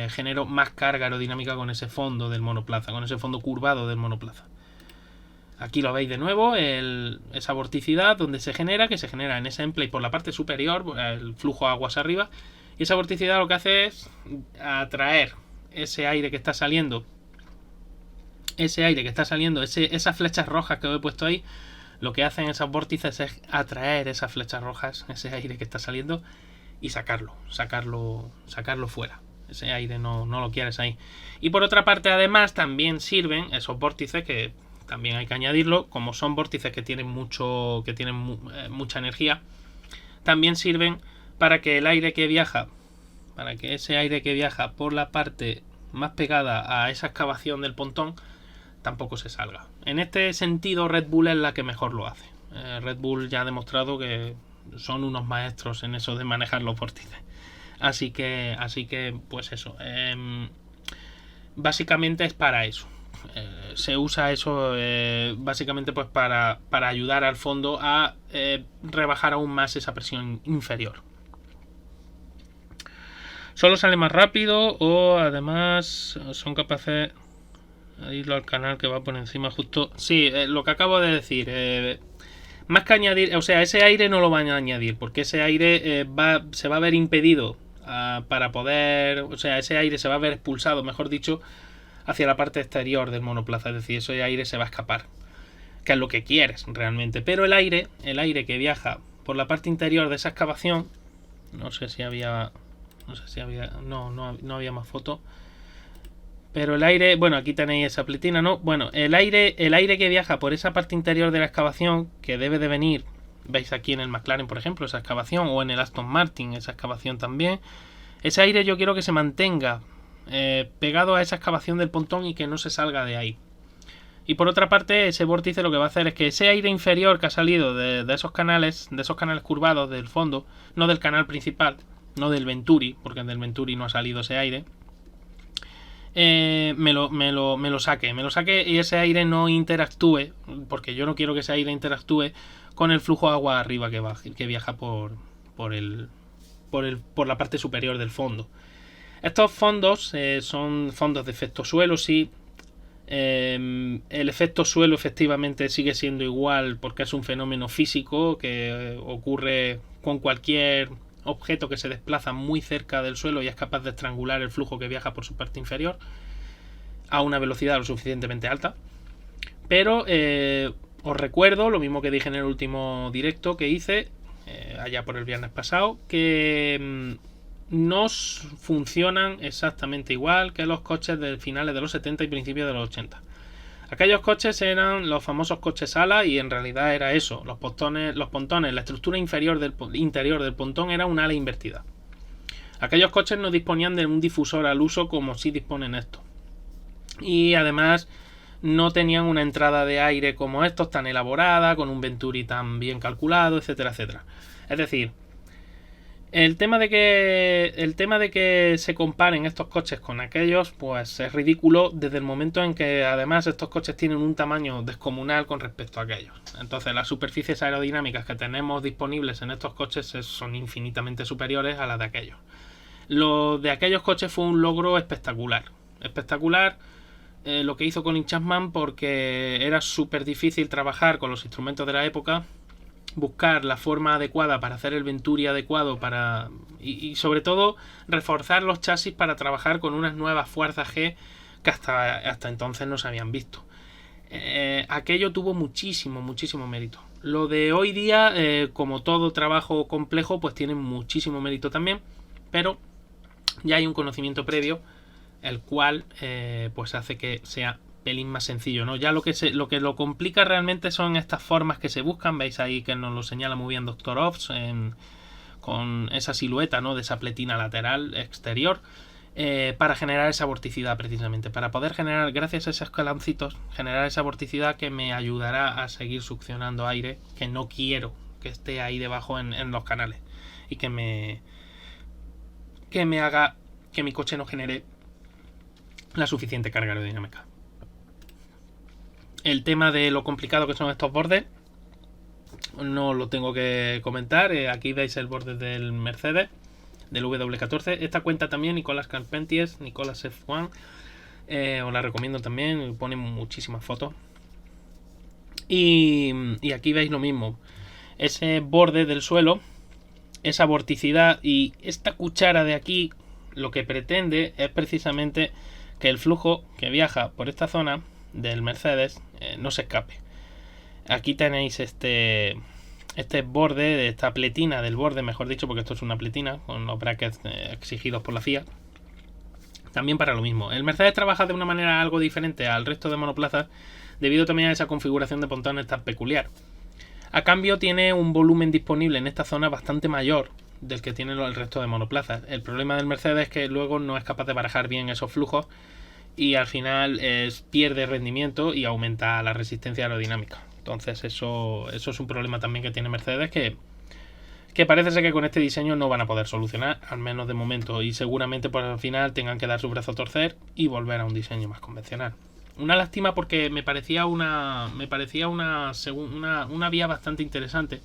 genero más carga aerodinámica con ese fondo del monoplaza, con ese fondo curvado del monoplaza. Aquí lo veis de nuevo, esa vorticidad donde se genera, que se genera en ese emplay por la parte superior, el flujo de aguas arriba. Y esa vorticidad lo que hace es atraer ese aire que está saliendo, esas flechas rojas que os he puesto ahí. Lo que hacen esos vórtices es atraer esas flechas rojas, ese aire que está saliendo, y sacarlo fuera. Ese aire no lo quieres ahí. Y por otra parte, además, también sirven esos vórtices, que también hay que añadirlo, como son vórtices que tienen mucha energía, también sirven para que ese aire que viaja por la parte más pegada a esa excavación del pontón tampoco se salga. En este sentido, Red Bull es la que mejor lo hace. Red Bull ya ha demostrado que son unos maestros en eso de manejar los vórtices. Así que pues eso. Básicamente es para eso. Se usa eso básicamente pues para ayudar al fondo a rebajar aún más esa presión inferior. Solo sale más rápido, o además son capaces de irlo al canal que va por encima justo. Sí, lo que acabo de decir. Más que añadir, o sea, ese aire no lo van a añadir, porque ese aire se va a ver impedido para poder, o sea, ese aire se va a ver expulsado, mejor dicho, hacia la parte exterior del monoplaza, es decir, ese aire se va a escapar, que es lo que quieres realmente. Pero el aire que viaja por la parte interior de esa excavación, no había más fotos. Pero el aire, bueno, aquí tenéis esa pletina, ¿no? Bueno, el aire que viaja por esa parte interior de la excavación, que debe de venir, veis aquí en el McLaren, por ejemplo, esa excavación, o en el Aston Martin, esa excavación también. Ese aire yo quiero que se mantenga pegado a esa excavación del pontón y que no se salga de ahí. Y por otra parte, ese vórtice lo que va a hacer es que ese aire inferior que ha salido de esos canales curvados del fondo, no del canal principal, no del Venturi, porque del Venturi no ha salido ese aire, me lo saque y ese aire no interactúe, porque yo no quiero que ese aire interactúe con el flujo de agua arriba que viaja por la parte superior del fondo. Estos fondos son fondos de efecto suelo, sí. El efecto suelo efectivamente sigue siendo igual porque es un fenómeno físico que ocurre con cualquier objeto que se desplaza muy cerca del suelo y es capaz de estrangular el flujo que viaja por su parte inferior a una velocidad lo suficientemente alta. Pero os recuerdo, lo mismo que dije en el último directo que hice allá por el viernes pasado, que no funcionan exactamente igual que los coches de finales de los 70 y principios de los 80. Aquellos coches eran los famosos coches ala y en realidad era eso, los pontones, la estructura interior del pontón era un ala invertida. Aquellos coches no disponían de un difusor al uso como sí disponen estos. Y además no tenían una entrada de aire como estos tan elaborada, con un venturi tan bien calculado, etcétera, etcétera. Es decir, el tema de que se comparen estos coches con aquellos, pues es ridículo desde el momento en que además estos coches tienen un tamaño descomunal con respecto a aquellos. Entonces las superficies aerodinámicas que tenemos disponibles en estos coches son infinitamente superiores a las de aquellos. Lo de aquellos coches fue un logro espectacular. Lo que hizo Colin Chapman, porque era súper difícil trabajar con los instrumentos de la época, buscar la forma adecuada para hacer el venturi adecuado y sobre todo reforzar los chasis para trabajar con unas nuevas fuerzas G que hasta entonces no se habían visto. Aquello tuvo muchísimo mérito. Lo de hoy día, como todo trabajo complejo, pues tiene muchísimo mérito también, pero ya hay un conocimiento previo el cual pues hace que sea pelín más sencillo, ¿no? Ya lo que lo complica realmente son estas formas que se buscan. Veis ahí que nos lo señala muy bien Dr. Ops con esa silueta, ¿no? De esa pletina lateral exterior para generar esa vorticidad, precisamente para poder generar, gracias a esos escaloncitos, generar esa vorticidad que me ayudará a seguir succionando aire que no quiero que esté ahí debajo en los canales y que me haga que mi coche no genere la suficiente carga aerodinámica. El tema de lo complicado que son estos bordes no lo tengo que comentar. Aquí veis el borde del Mercedes, del W14. Esta cuenta también Nicolas Carpentier, Nicolas F1. Os la recomiendo también, pone muchísimas fotos. Y aquí veis lo mismo. Ese borde del suelo, esa vorticidad y esta cuchara de aquí, lo que pretende es precisamente que el flujo que viaja por esta zona del Mercedes no se escape. Aquí tenéis este borde de esta pletina del borde, mejor dicho, porque esto es una pletina con los brackets exigidos por la FIA. También para lo mismo. El Mercedes trabaja de una manera algo diferente al resto de monoplazas debido también a esa configuración de pontones tan peculiar. A cambio tiene un volumen disponible en esta zona bastante mayor del que tiene el resto de monoplazas. El problema del Mercedes es que luego no es capaz de barajar bien esos flujos y al final pierde rendimiento y aumenta la resistencia aerodinámica. Entonces eso es un problema también que tiene Mercedes que parece ser que con este diseño no van a poder solucionar, al menos de momento, y seguramente por al final tengan que dar su brazo a torcer y volver a un diseño más convencional. Una lástima porque me parecía una vía bastante interesante,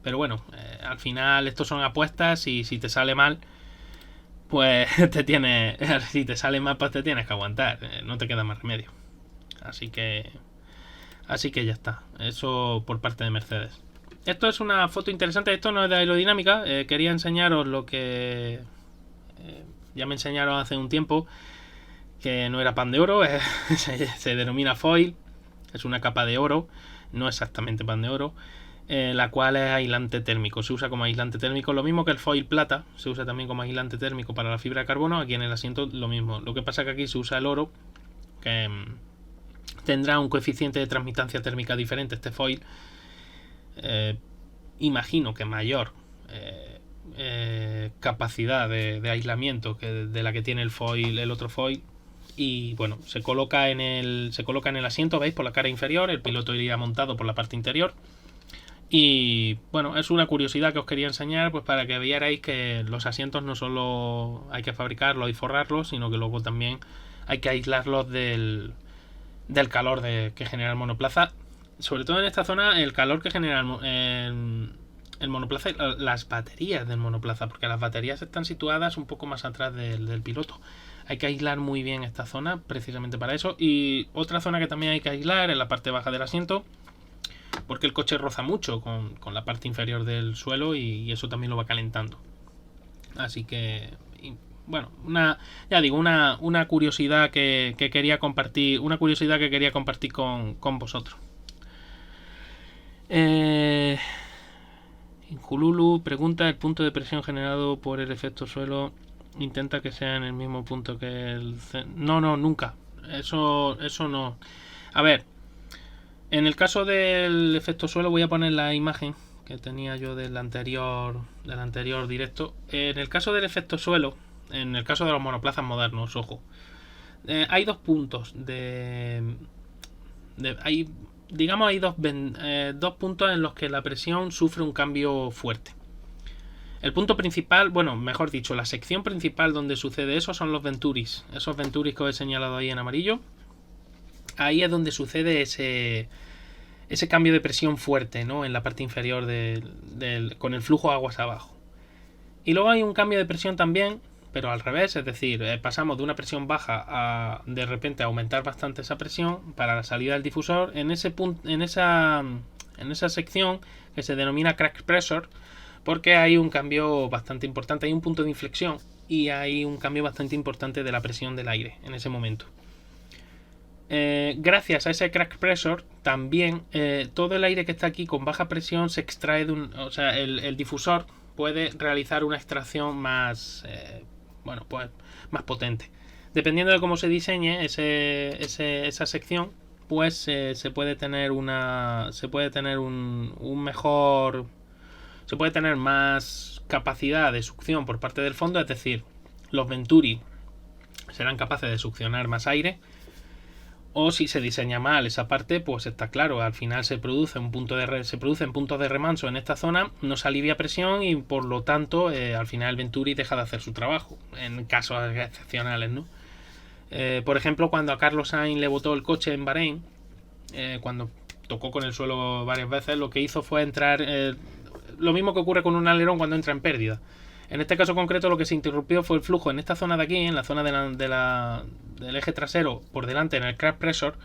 pero bueno, al final estos son apuestas y si te sale mal, pues si te sale mal, pues te tienes que aguantar, no te queda más remedio. Así que ya está, eso por parte de Mercedes. Esto es una foto interesante, esto no es de aerodinámica, quería enseñaros lo que ya me enseñaron hace un tiempo, que no era pan de oro, se denomina foil, es una capa de oro, no exactamente pan de oro, la cual es aislante térmico, se usa como aislante térmico, lo mismo que el foil plata, se usa también como aislante térmico para la fibra de carbono, aquí en el asiento lo mismo, lo que pasa que aquí se usa el oro, que tendrá un coeficiente de transmitancia térmica diferente este foil, imagino que mayor capacidad de aislamiento que de la que tiene el otro foil. Y bueno, se coloca en el asiento, veis, por la cara inferior, el piloto iría montado por la parte interior Y bueno, es una curiosidad que os quería enseñar, pues para que vierais que los asientos no solo hay que fabricarlos y forrarlos, sino que luego también hay que aislarlos del calor que genera el monoplaza. Sobre todo en esta zona, el calor que genera el monoplaza y las baterías del monoplaza, porque las baterías están situadas un poco más atrás del piloto. Hay que aislar muy bien esta zona precisamente para eso. Y otra zona que también hay que aislar es la parte baja del asiento, porque el coche roza mucho con la parte inferior del suelo y eso también lo va calentando. Así que, bueno, una curiosidad que quería compartir, con vosotros. Injululu pregunta: ¿el punto de presión generado por el efecto suelo intenta que sea en el mismo punto que el... No, nunca. Eso no. A ver, en el caso del efecto suelo voy a poner la imagen que tenía yo del anterior directo. En el caso del efecto suelo, en el caso de los monoplazas modernos, ojo, hay dos puntos hay dos puntos en los que la presión sufre un cambio fuerte. El punto principal, bueno, mejor dicho, la sección principal donde sucede eso son los Venturis. Esos Venturis que os he señalado ahí en amarillo. Ahí es donde sucede ese cambio de presión fuerte, ¿no? En la parte inferior con el flujo de aguas abajo. Y luego hay un cambio de presión también, pero al revés, es decir, pasamos de una presión baja a de repente aumentar bastante esa presión para la salida del difusor en esa sección que se denomina crack pressure, porque hay un cambio bastante importante, hay un punto de inflexión y hay un cambio bastante importante de la presión del aire en ese momento. Gracias a ese crack pressure también todo el aire que está aquí con baja presión se extrae o sea, el difusor puede realizar una extracción más más potente. Dependiendo de cómo se diseñe esa sección, pues se puede tener más capacidad de succión por parte del fondo, es decir, los Venturi serán capaces de succionar más aire. O si se diseña mal esa parte, pues está claro, al final se producen puntos de remanso en esta zona, no se alivia presión y por lo tanto al final el Venturi deja de hacer su trabajo, en casos excepcionales, ¿no? Por ejemplo, cuando a Carlos Sainz le botó el coche en Bahrein, cuando tocó con el suelo varias veces, lo que hizo fue entrar, lo mismo que ocurre con un alerón cuando entra en pérdida. En este caso concreto lo que se interrumpió fue el flujo en esta zona de aquí, en la zona del eje trasero por delante, en el crack pressure.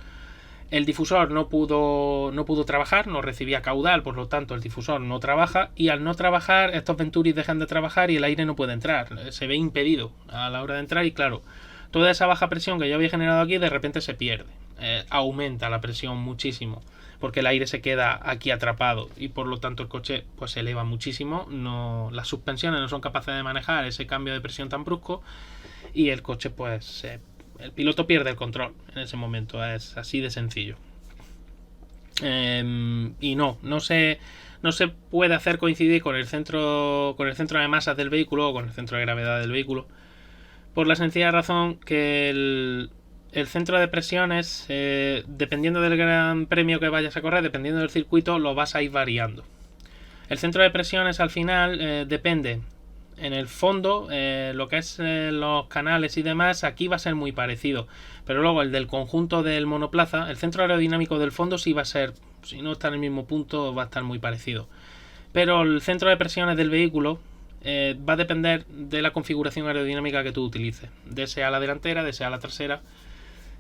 El difusor no pudo trabajar, no recibía caudal, por lo tanto el difusor no trabaja, y al no trabajar estos Venturis dejan de trabajar y el aire no puede entrar, se ve impedido a la hora de entrar y claro, toda esa baja presión que yo había generado aquí de repente se pierde, aumenta la presión muchísimo porque el aire se queda aquí atrapado y por lo tanto el coche pues se eleva muchísimo, las suspensiones no son capaces de manejar ese cambio de presión tan brusco y el coche pues el piloto pierde el control en ese momento, es así de sencillo. Y no se puede hacer coincidir con el centro de masas del vehículo o con el centro de gravedad del vehículo por la sencilla razón que el centro de presiones, dependiendo del gran premio que vayas a correr, dependiendo del circuito, lo vas a ir variando. El centro de presiones al final depende. En el fondo, lo que es los canales y demás, aquí va a ser muy parecido. Pero luego el del conjunto del monoplaza, el centro aerodinámico del fondo sí va a ser, si no está en el mismo punto, va a estar muy parecido. Pero el centro de presiones del vehículo va a depender de la configuración aerodinámica que tú utilices. De sea la delantera, de sea la trasera.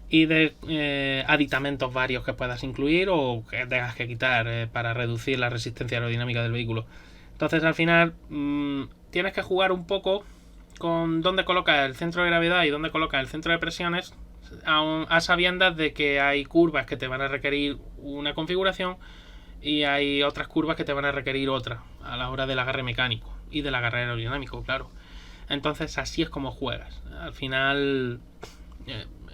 Y de aditamentos varios que puedas incluir o que tengas que quitar para reducir la resistencia aerodinámica del vehículo. Entonces al final tienes que jugar un poco con dónde colocas el centro de gravedad y dónde colocas el centro de presiones a sabiendas de que hay curvas que te van a requerir una configuración y hay otras curvas que te van a requerir otra a la hora del agarre mecánico y del agarre aerodinámico, claro. Entonces así es como juegas. Al final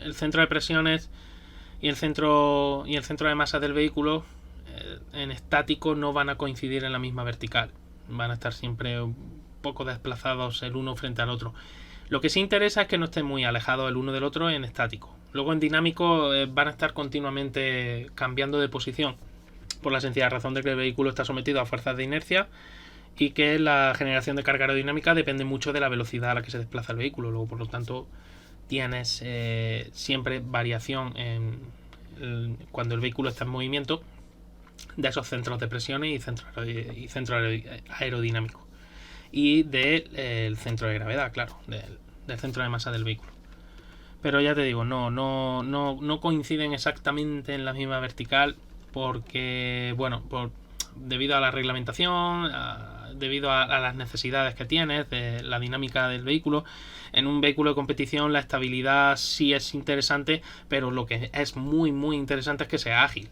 el centro de presiones y el centro de masa del vehículo en estático no van a coincidir en la misma vertical, van a estar siempre un poco desplazados el uno frente al otro. Lo que sí interesa es que no estén muy alejados el uno del otro en estático. Luego en dinámico van a estar continuamente cambiando de posición, por la sencilla razón de que el vehículo está sometido a fuerzas de inercia y que la generación de carga aerodinámica depende mucho de la velocidad a la que se desplaza el vehículo. Luego, por lo tanto, tienes siempre variación cuando el vehículo está en movimiento de esos centros de presiones y centro aerodinámico y del centro de gravedad, claro, del centro de masa del vehículo. Pero ya te digo, no coinciden exactamente en la misma vertical porque, bueno, debido a la reglamentación, debido a las necesidades que tienes de la dinámica del vehículo. En un vehículo de competición la estabilidad sí es interesante, pero lo que es muy muy interesante es que sea ágil.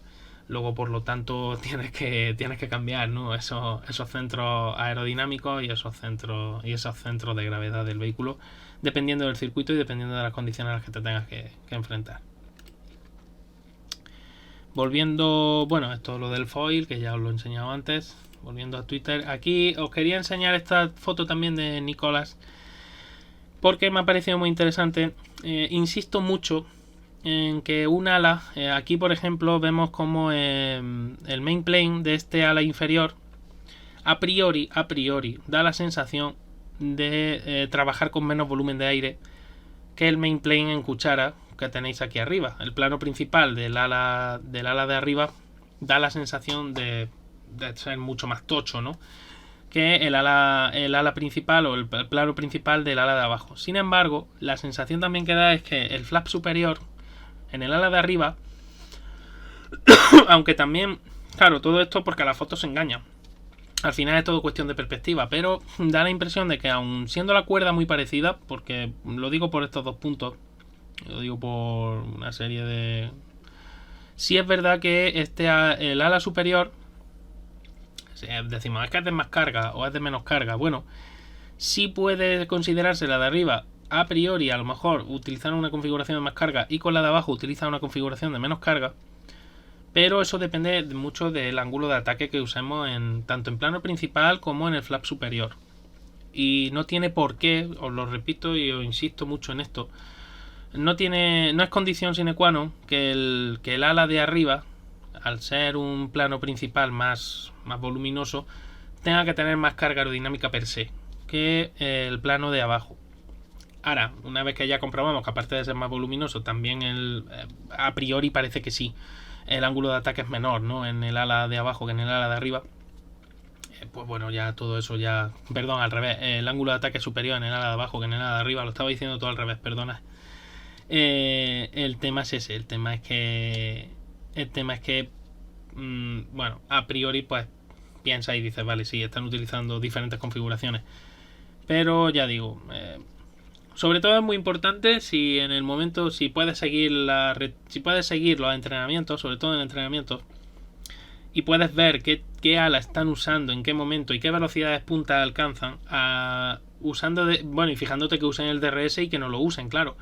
Luego, por lo tanto, tienes que cambiar, ¿no? esos centros aerodinámicos y esos centros de gravedad del vehículo, dependiendo del circuito y dependiendo de las condiciones a las que te tengas que enfrentar. Volviendo, bueno, esto es lo del foil, que ya os lo he enseñado antes. Volviendo a Twitter, aquí os quería enseñar esta foto también de Nicolás, porque me ha parecido muy interesante. Insisto mucho en que un ala, aquí por ejemplo vemos como el main plane de este ala inferior a priori da la sensación de trabajar con menos volumen de aire que el main plane en cuchara que tenéis aquí arriba. El plano principal del ala de arriba da la sensación de ser mucho más tocho, ¿no?, que el ala principal o el plano principal del ala de abajo. Sin embargo, la sensación también que da es que el flap superior en el ala de arriba, aunque también, claro, todo esto porque a la foto se engaña. Al final es todo cuestión de perspectiva, pero da la impresión de que aun siendo la cuerda muy parecida, porque lo digo por estos dos puntos, lo digo por una serie de... Sí es verdad que el ala superior, decimos, es que es de más carga o es de menos carga. Bueno, sí puede considerarse la de arriba a priori, a lo mejor utilizar una configuración de más carga y con la de abajo utilizar una configuración de menos carga, pero eso depende mucho del ángulo de ataque que usemos tanto en plano principal como en el flap superior. Y no tiene por qué, os lo repito y os insisto mucho en esto, no es condición sine qua non que el ala de arriba, al ser un plano principal más voluminoso, tenga que tener más carga aerodinámica per se que el plano de abajo. Ahora, una vez que ya comprobamos que aparte de ser más voluminoso, también a priori parece que sí, el ángulo de ataque es menor, ¿no?, en el ala de abajo que en el ala de arriba. Pues bueno, ya todo eso ya... Perdón, al revés. El ángulo de ataque es superior en el ala de abajo que en el ala de arriba. Lo estaba diciendo todo al revés, perdona. El tema es ese. El tema es que... bueno, a priori pues piensa y dices, vale, sí, están utilizando diferentes configuraciones. Pero ya digo... sobre todo es muy importante si en el momento, si puedes seguir los entrenamientos, sobre todo en entrenamientos, y puedes ver qué ala están usando, en qué momento y qué velocidades punta alcanzan, y fijándote que usen el DRS y que no lo usen, claro.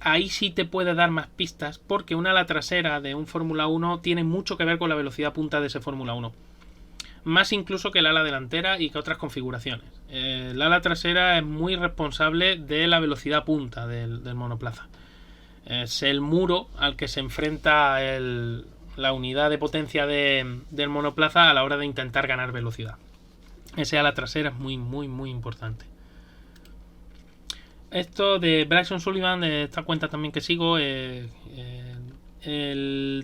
Ahí sí te puede dar más pistas, porque un ala trasera de un Fórmula 1 tiene mucho que ver con la velocidad punta de ese Fórmula 1. Más incluso que el ala delantera y que otras configuraciones. El ala trasera es muy responsable de la velocidad punta del monoplaza. Es el muro al que se enfrenta la unidad de potencia del monoplaza a la hora de intentar ganar velocidad. Ese ala trasera es muy, muy, muy importante. Esto de Bryson Sullivan, de esta cuenta también que sigo, el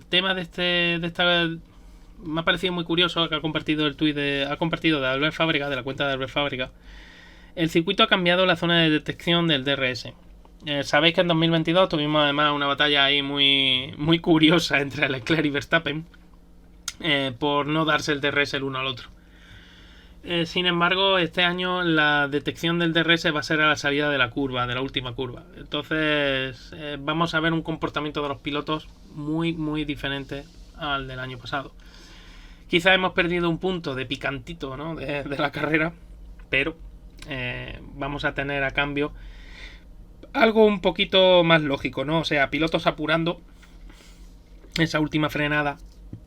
tema de esta... Me ha parecido muy curioso que ha compartido el tuit de Albert Fábrega, de la cuenta de Albert Fábrega. El circuito ha cambiado la zona de detección del DRS. Sabéis que en 2022 tuvimos además una batalla ahí muy, muy curiosa entre Leclerc y Verstappen por no darse el DRS el uno al otro. Sin embargo, este año la detección del DRS va a ser a la salida de la curva, de la última curva. Entonces vamos a ver un comportamiento de los pilotos muy, muy diferente al del año pasado. Quizá hemos perdido un punto de picantito, ¿no?, de la carrera, pero vamos a tener a cambio algo un poquito más lógico, ¿no? O sea, pilotos apurando esa última frenada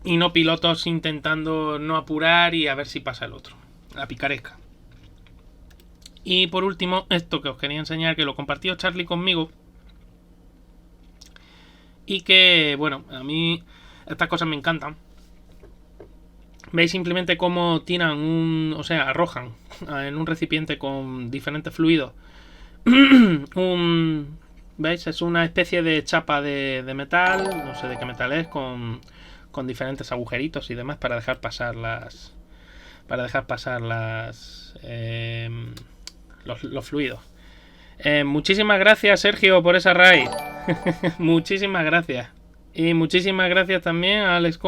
y no pilotos intentando no apurar y a ver si pasa el otro. La picaresca. Y por último, esto que os quería enseñar, que lo compartió Charlie conmigo y que, bueno, a mí estas cosas me encantan. Veis simplemente cómo tiran arrojan en un recipiente con diferentes fluidos. ¿Veis? Es una especie de chapa de metal, no sé de qué metal es, con diferentes agujeritos y demás para dejar pasar los fluidos. Muchísimas gracias, Sergio, por esa raid. Muchísimas gracias. Y muchísimas gracias también a Alex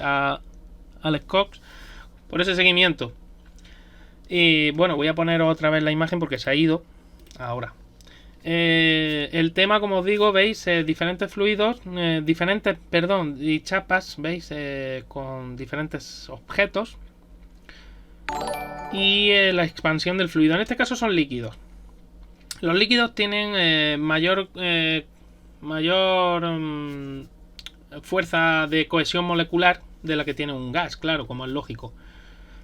a Alex Cox por ese seguimiento. Y bueno, voy a poner otra vez la imagen porque se ha ido ahora. El tema, como os digo, veis diferentes fluidos, y chapas, veis, con diferentes objetos. Y la expansión del fluido. En este caso son líquidos. Los líquidos tienen mayor fuerza de cohesión molecular de la que tiene un gas, claro, como es lógico.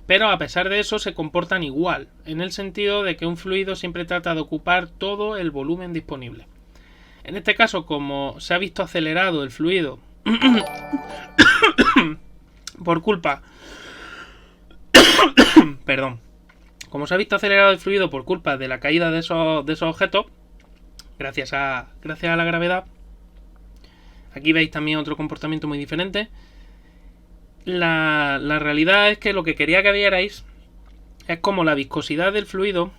Pero a pesar de eso se comportan igual, en el sentido de que un fluido siempre trata de ocupar todo el volumen disponible. En este caso, como se ha visto acelerado el fluido por culpa como se ha visto acelerado el fluido por culpa de la caída de esos objetos, gracias a la gravedad, aquí veis también otro comportamiento muy diferente. La realidad es que lo que quería que vierais es como la viscosidad del fluido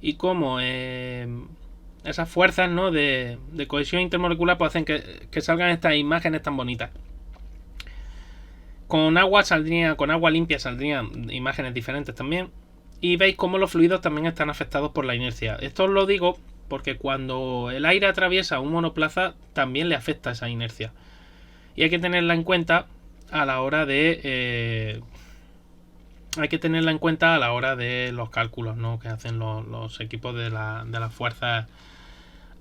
y cómo esas fuerzas, ¿no?, de cohesión intermolecular pues hacen que salgan estas imágenes tan bonitas. Con agua limpia saldrían imágenes diferentes también. Y veis cómo los fluidos también están afectados por la inercia. Esto os lo digo porque cuando el aire atraviesa un monoplaza también le afecta esa inercia. Y hay que tenerla en cuenta a la hora de los cálculos, ¿no?, que hacen los equipos de las fuerzas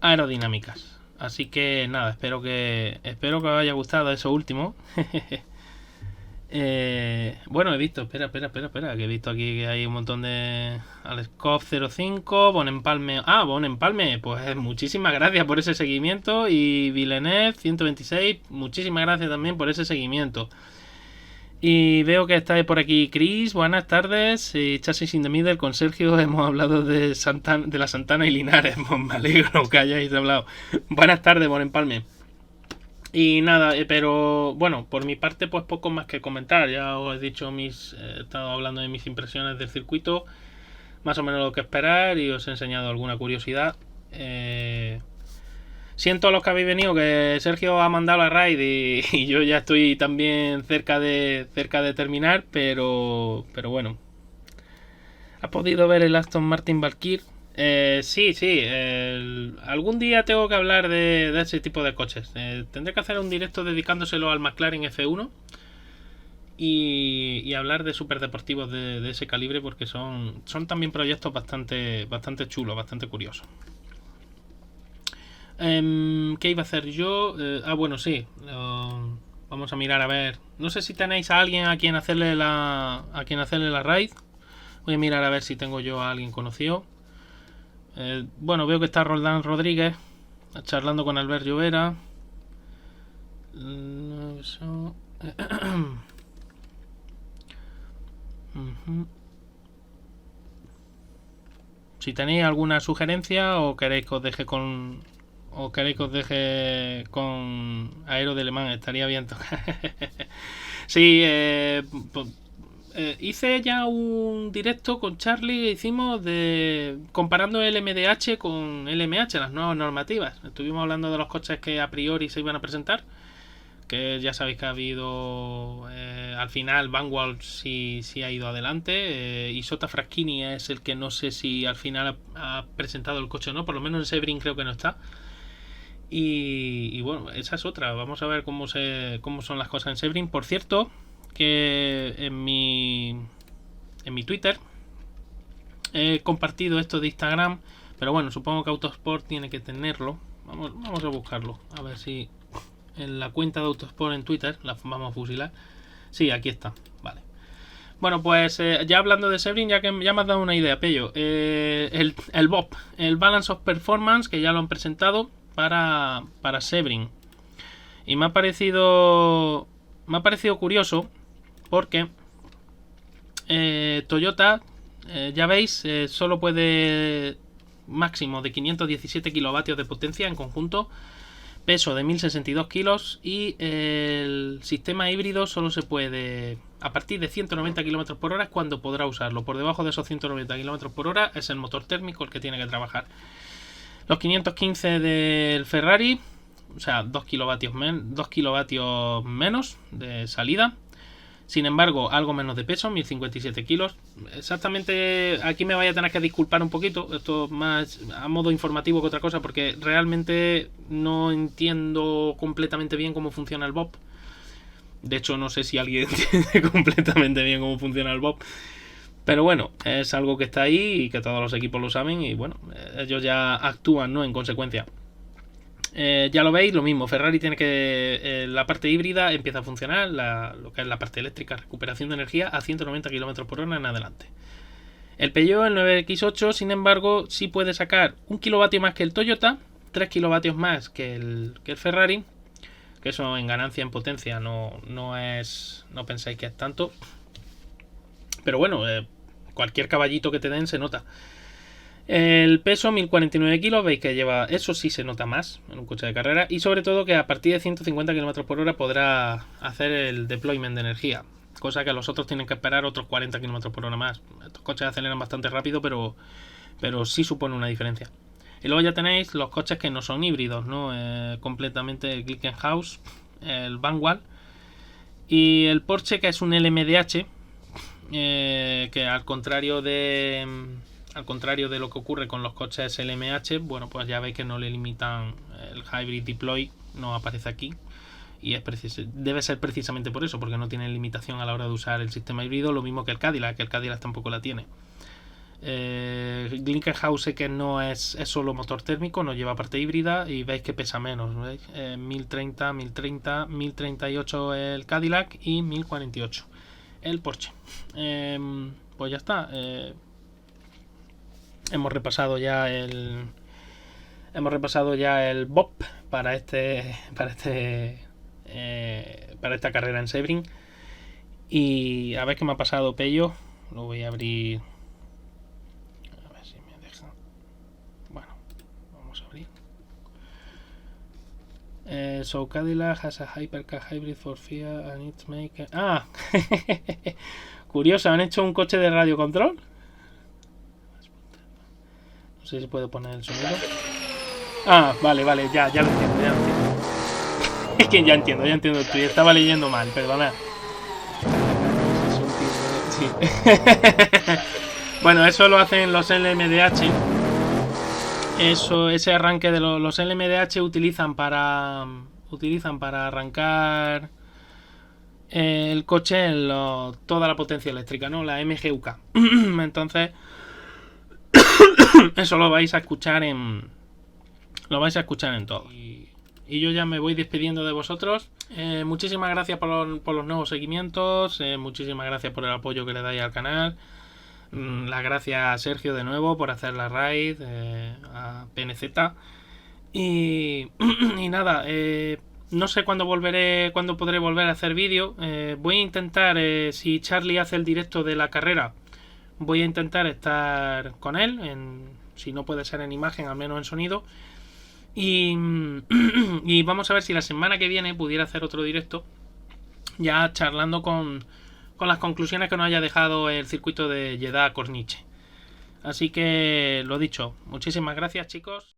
aerodinámicas. Así que nada, espero que os haya gustado eso último. Bueno, he visto, espera, que he visto aquí que hay un montón de Alescov05, Bonempalme. Bonempalme, pues muchísimas gracias por ese seguimiento. Y Villeneuve126, muchísimas gracias también por ese seguimiento. Y veo que está por aquí Chris, buenas tardes. Y Chasis in the Middle, con Sergio hemos hablado de la Santana y Linares. Pues me alegro que hayáis hablado. Buenas tardes, Bonempalme. Y nada, pero bueno, por mi parte pues poco más que comentar. Ya os he dicho he estado hablando de mis impresiones del circuito, más o menos lo que esperar, y os he enseñado alguna curiosidad. Siento a los que habéis venido que Sergio ha mandado la raid y yo ya estoy también cerca de terminar, pero bueno. ¿Has podido ver el Aston Martin Valkyrie? Sí. Algún día tengo que hablar de ese tipo de coches. Tendré que hacer un directo dedicándoselo al McLaren F1 y hablar de superdeportivos de ese calibre, porque son también proyectos bastante chulos, bastante curiosos. ¿Qué iba a hacer yo? Bueno, sí. Vamos a mirar a ver. No sé si tenéis a alguien a quien hacerle la raid. Voy a mirar a ver si tengo yo a alguien conocido. Bueno, veo que está Roldán Rodríguez charlando con Albert Llovera. Si tenéis alguna sugerencia o queréis que os deje con Aero de Le Mans, estaría bien tocar. Sí, hice ya un directo con Charlie, hicimos comparando el MDH con LMH, las nuevas normativas. Estuvimos hablando de los coches que a priori se iban a presentar, que ya sabéis que ha habido al final Vanwall sí ha ido adelante, y Sota Fraschini es el que no sé si al final ha presentado el coche o no, por lo menos en Sebring creo que no está. Y bueno, esa es otra. Vamos a ver cómo son las cosas en Sebring. Por cierto, que en mi Twitter he compartido esto de Instagram, pero bueno, supongo que Autosport tiene que tenerlo. Vamos a buscarlo, a ver si en la cuenta de Autosport en Twitter la vamos a fusilar. Sí, aquí está, vale. Bueno, pues ya hablando de Sebring, ya me has dado una idea, Pello. El BOP, el Balance of Performance, que ya lo han presentado para Sebring. Y me ha parecido me ha parecido curioso porque Toyota, ya veis, solo puede máximo de 517 kilovatios de potencia en conjunto, peso de 1062 kilos y el sistema híbrido solo se puede a partir de 190 km por hora es cuando podrá usarlo. Por debajo de esos 190 km por hora es el motor térmico el que tiene que trabajar. Los 515 del Ferrari, o sea, 2 kilovatios menos de salida. Sin embargo, algo menos de peso, 1057 kilos. Exactamente, aquí me voy a tener que disculpar un poquito. Esto más a modo informativo que otra cosa, porque realmente no entiendo completamente bien cómo funciona el BOP. De hecho, no sé si alguien entiende completamente bien cómo funciona el BOP. Pero bueno, es algo que está ahí y que todos los equipos lo saben y bueno, ellos ya actúan, ¿no?, en consecuencia. Ya lo veis, lo mismo, Ferrari tiene que... la parte híbrida empieza a funcionar, lo que es la parte eléctrica, recuperación de energía a 190 km por hora en adelante. El Peugeot, el 9X8, sin embargo, sí puede sacar 1 kilovatio más que el Toyota, 3 kilovatios más que el Ferrari, que eso en ganancia en potencia no pensáis que es tanto. Pero bueno, cualquier caballito que te den se nota. El peso, 1049 kilos, veis que lleva, eso sí se nota más en un coche de carrera y sobre todo que a partir de 150 km por hora podrá hacer el deployment de energía, cosa que los otros tienen que esperar otros 40 km por hora más. Estos coches aceleran bastante rápido, pero sí supone una diferencia. Y luego ya tenéis los coches que no son híbridos, ¿no? Completamente el Glickenhaus, el Vanwall y el Porsche, que es un LMDH, que al contrario de lo que ocurre con los coches LMH, bueno, pues ya veis que no le limitan el Hybrid Deploy, no aparece aquí. Y debe ser precisamente por eso, porque no tiene limitación a la hora de usar el sistema híbrido, lo mismo que el Cadillac tampoco la tiene. Glickenhaus, que no es solo motor térmico, no lleva parte híbrida y veis que pesa menos, ¿veis? 1030, 1038 el Cadillac y 1048 el Porsche. Pues ya está. Hemos repasado ya el BOP para esta carrera en Sebring. Y a ver qué me ha pasado Pello. Lo voy a abrir. A ver si me deja. Bueno, vamos a abrir. So Cadillac has a hypercar hybrid for Fiat and its maker. Ah, curioso, han hecho un coche de radio control. No sé si puedo poner el sonido. Ah, vale, ya lo entiendo. Es que ya entiendo. Estaba leyendo mal, perdona. Sí. Bueno, eso lo hacen los LMDH. Ese arranque de los LMDH utilizan para arrancar el coche en toda la potencia eléctrica, ¿no? La MGUK. Entonces, eso lo vais a escuchar en todo. Y yo ya me voy despidiendo de vosotros. Muchísimas gracias por los nuevos seguimientos. Muchísimas gracias por el apoyo que le dais al canal. Las gracias a Sergio de nuevo por hacer la raid, a PNZ. Y nada, no sé cuándo podré volver a hacer vídeo. Voy a intentar, si Charlie hace el directo de la carrera, voy a intentar estar con él, si no puede ser en imagen, al menos en sonido. Y vamos a ver si la semana que viene pudiera hacer otro directo, ya charlando con las conclusiones que nos haya dejado el circuito de Jeddah-Corniche. Así que, lo dicho, muchísimas gracias, chicos.